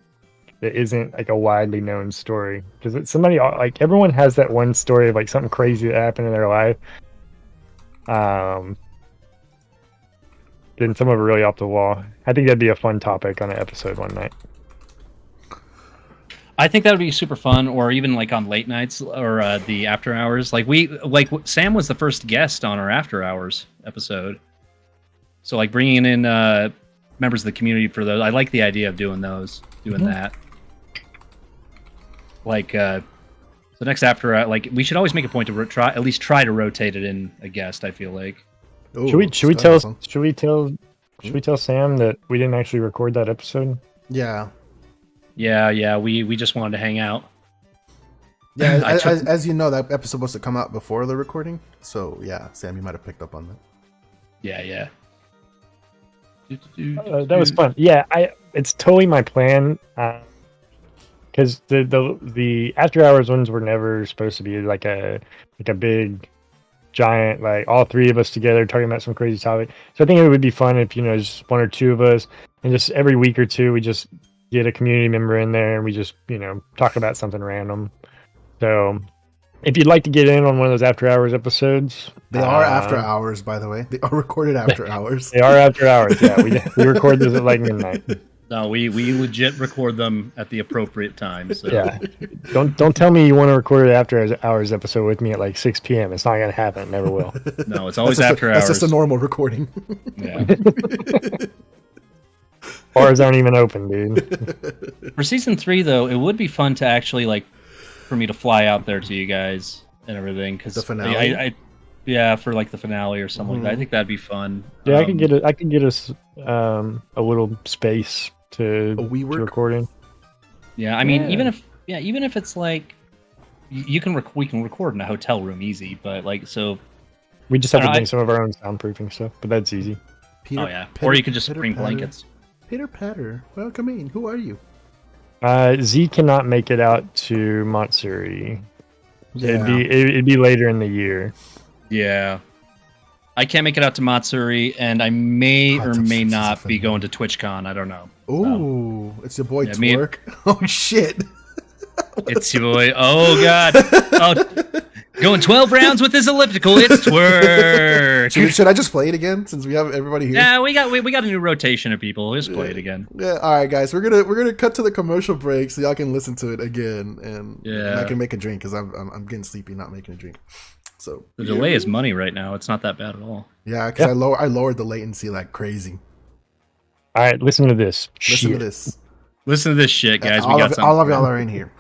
isn't like a widely known story, because it's somebody like everyone has that one story of like something crazy that happened in their life. Then some of it really off the wall. I think that'd be a fun topic on an episode one night. I think that would be super fun, or even like on late nights or the after hours. Like Sam was the first guest on our after hours episode, so like bringing in members of the community for those. I like the idea of doing that. Like the next after like we should always make a point to at least try to rotate it in a guest. I feel like. Ooh, should we tell Sam that we didn't actually record that episode? Yeah. Yeah. We just wanted to hang out. Yeah, as you know, that episode was to come out before the recording. So yeah, Sam, you might have picked up on that. Yeah. That was fun. Yeah, it's totally my plan. Because the after hours ones were never supposed to be like a big giant, like all three of us together talking about some crazy topic. So I think it would be fun if just one or two of us, and just every week or two we just get a community member in there and we just talk about something random. So if you'd like to get in on one of those after hours episodes, they are after hours, by the way. They are recorded after hours. They are after hours. Yeah, we record those at like midnight. No, we legit record them at the appropriate time. So. Yeah, don't tell me you want to record an after hours episode with me at like 6 p.m. It's not gonna happen. It never will. No, it's always after hours. That's just a normal recording. Yeah. Bars aren't even open, dude. For season 3, though, it would be fun to actually for me to fly out there to you guys and everything, because the finale. For like the finale or something like that. I think that'd be fun. Yeah, I could get us a little space to record in. Yeah, I mean, even if it's like we can record in a hotel room easy, but we just have to bring some of our own soundproofing stuff, but that's easy. Or you could just bring blankets. Pitter patter, welcome in. Who are you? Z cannot make it out to Matsuri. Yeah. It'd be later in the year. Yeah. I can't make it out to Matsuri, and I may or may not be going to TwitchCon. I don't know. Ooh, it's your boy Twerk. Oh, shit. It's your boy. Oh, God. Oh, going 12 rounds with his elliptical. It's Twerk. Should I just play it again since we have everybody here? Yeah, we got a new rotation of people. Let's play it again. Yeah. All right, guys. We're gonna cut to the commercial break so y'all can listen to it again, and I can make a drink because I'm getting sleepy not making a drink. So the delay is money right now. It's not that bad at all. Yeah, because I lowered the latency like crazy. All right, listen to this. Listen to this. Listen to this shit, guys. All of y'all are in here.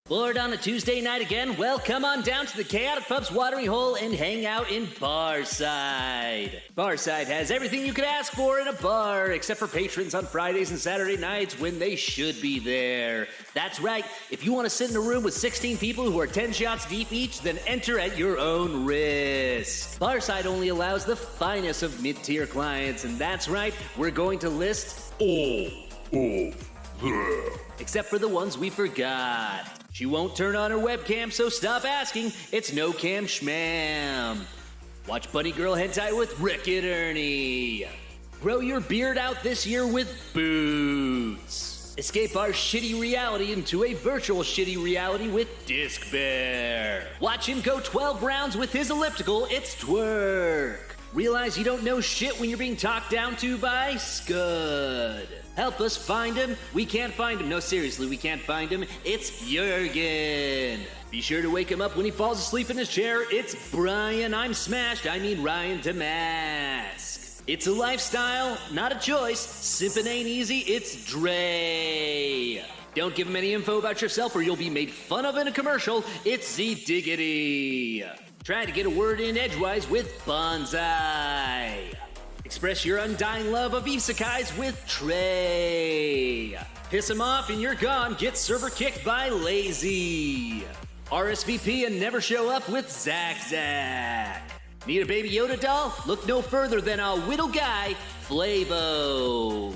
Bored on a Tuesday night again? Well, come on down to the Chaotic Pub's Watering Hole and hang out in Barside. Barside has everything you could ask for in a bar, except for patrons on Fridays and Saturday nights when they should be there. That's right. If you want to sit in a room with 16 people who are 10 shots deep each, then enter at your own risk. Barside only allows the finest of mid-tier clients, and that's right, we're going to list except for the ones we forgot. She won't turn on her webcam, so stop asking. It's no cam schmam. Watch Bunny Girl Hentai with Rick and Ernie. Grow your beard out this year with Boots. Escape our shitty reality into a virtual shitty reality with Disc Bear. Watch him go 12 rounds with his elliptical. It's Twerk. Realize you don't know shit when you're being talked down to by Scud. Help us find him. We can't find him. No, seriously, we can't find him. It's Jurgen. Be sure to wake him up when he falls asleep in his chair. It's Brian. Ryan Damask. It's a lifestyle, not a choice. Simpin' ain't easy. It's Dre. Don't give him any info about yourself or you'll be made fun of in a commercial. It's Z Diggity. Try to get a word in edgewise with Bonsai. Express your undying love of isekais with Trey. Piss him off and you're gone. Get server kicked by Lazy. RSVP and never show up with Zach. Need a Baby Yoda doll? Look no further than our whittle guy, Flavo.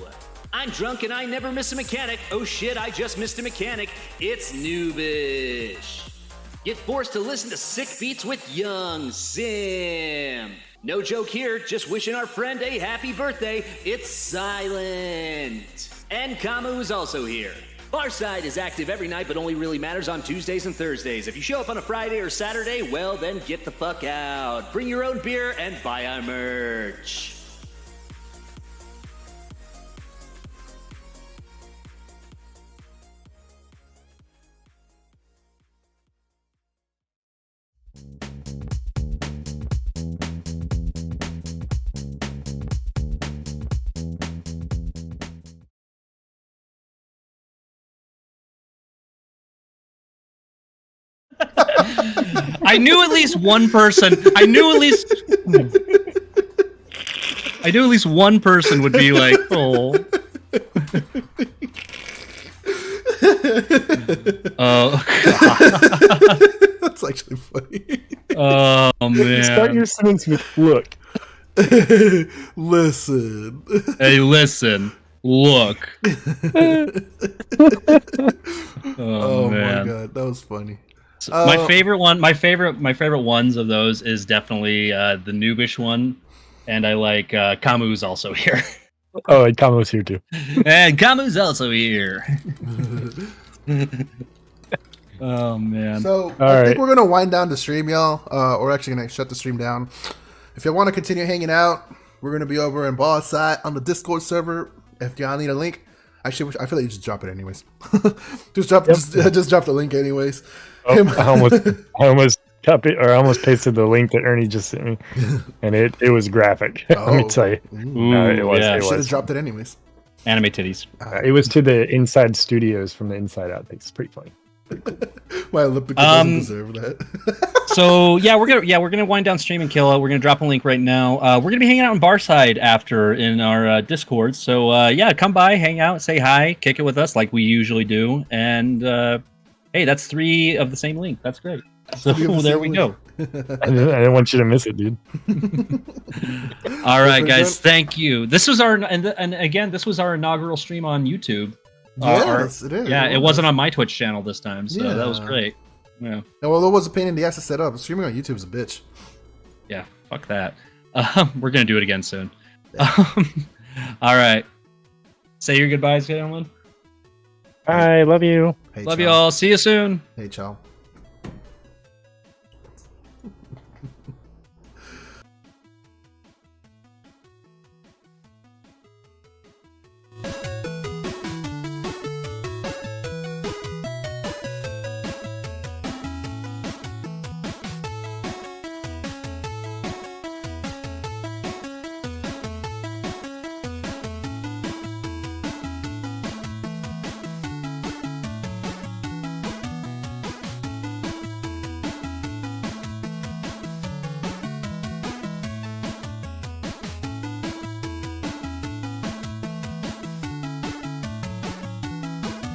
I'm drunk and I never miss a mechanic. Oh shit, I just missed a mechanic. It's Noobish. Get forced to listen to sick beats with Young Sim. No joke here, just wishing our friend a happy birthday. It's Silent. And Kamu's also here. Barside is active every night, but only really matters on Tuesdays and Thursdays. If you show up on a Friday or Saturday, well, then get the fuck out. Bring your own beer and buy our merch. I knew at least one person. I knew at least one person would be like, "Oh, oh God." That's actually funny. Oh man! Start your sentence with "look." Listen. Hey, listen. Look. Oh man. my god, that was funny. So my favorite ones of those is definitely the Noobish one, and I like Kamu's also here. Oh, and Kamo's here too. And Kamu's also here. Oh man! So All I think right. we're gonna wind down the stream, y'all. We're actually gonna shut the stream down. If you want to continue hanging out, we're gonna be over in Ballside on the Discord server. If y'all need a link, actually, I feel like you just drop it anyways. just drop the link anyways. Oh, I almost copied or I almost pasted the link that Ernie just sent me, and it was graphic. Let me tell you, it was. yeah. It Should have was. dropped it anyways. Anime titties. It was to the Inside Studios from the Inside Out. It's pretty funny. My elliptical doesn't deserve that. So we're gonna wind down stream and kill it. We're gonna drop a link right now. We're gonna be hanging out in Barside after in our Discord. So come by, hang out, say hi, kick it with us like we usually do. And hey, that's 3 of the same link. That's great. So there we go. I didn't want you to miss it, dude. All right, guys, thank you. This was our and again, this was our inaugural stream on YouTube. Yes, it is. Yeah, it wasn't on my Twitch channel this time, so that was Yeah. great. Yeah. Well, it was a pain in the ass to set up. Streaming on YouTube is a bitch. Yeah, fuck that. We're gonna do it again soon. All right. Say your goodbyes, gentlemen. I love you. Hey, Love ciao. you all. See you soon. Hey, ciao.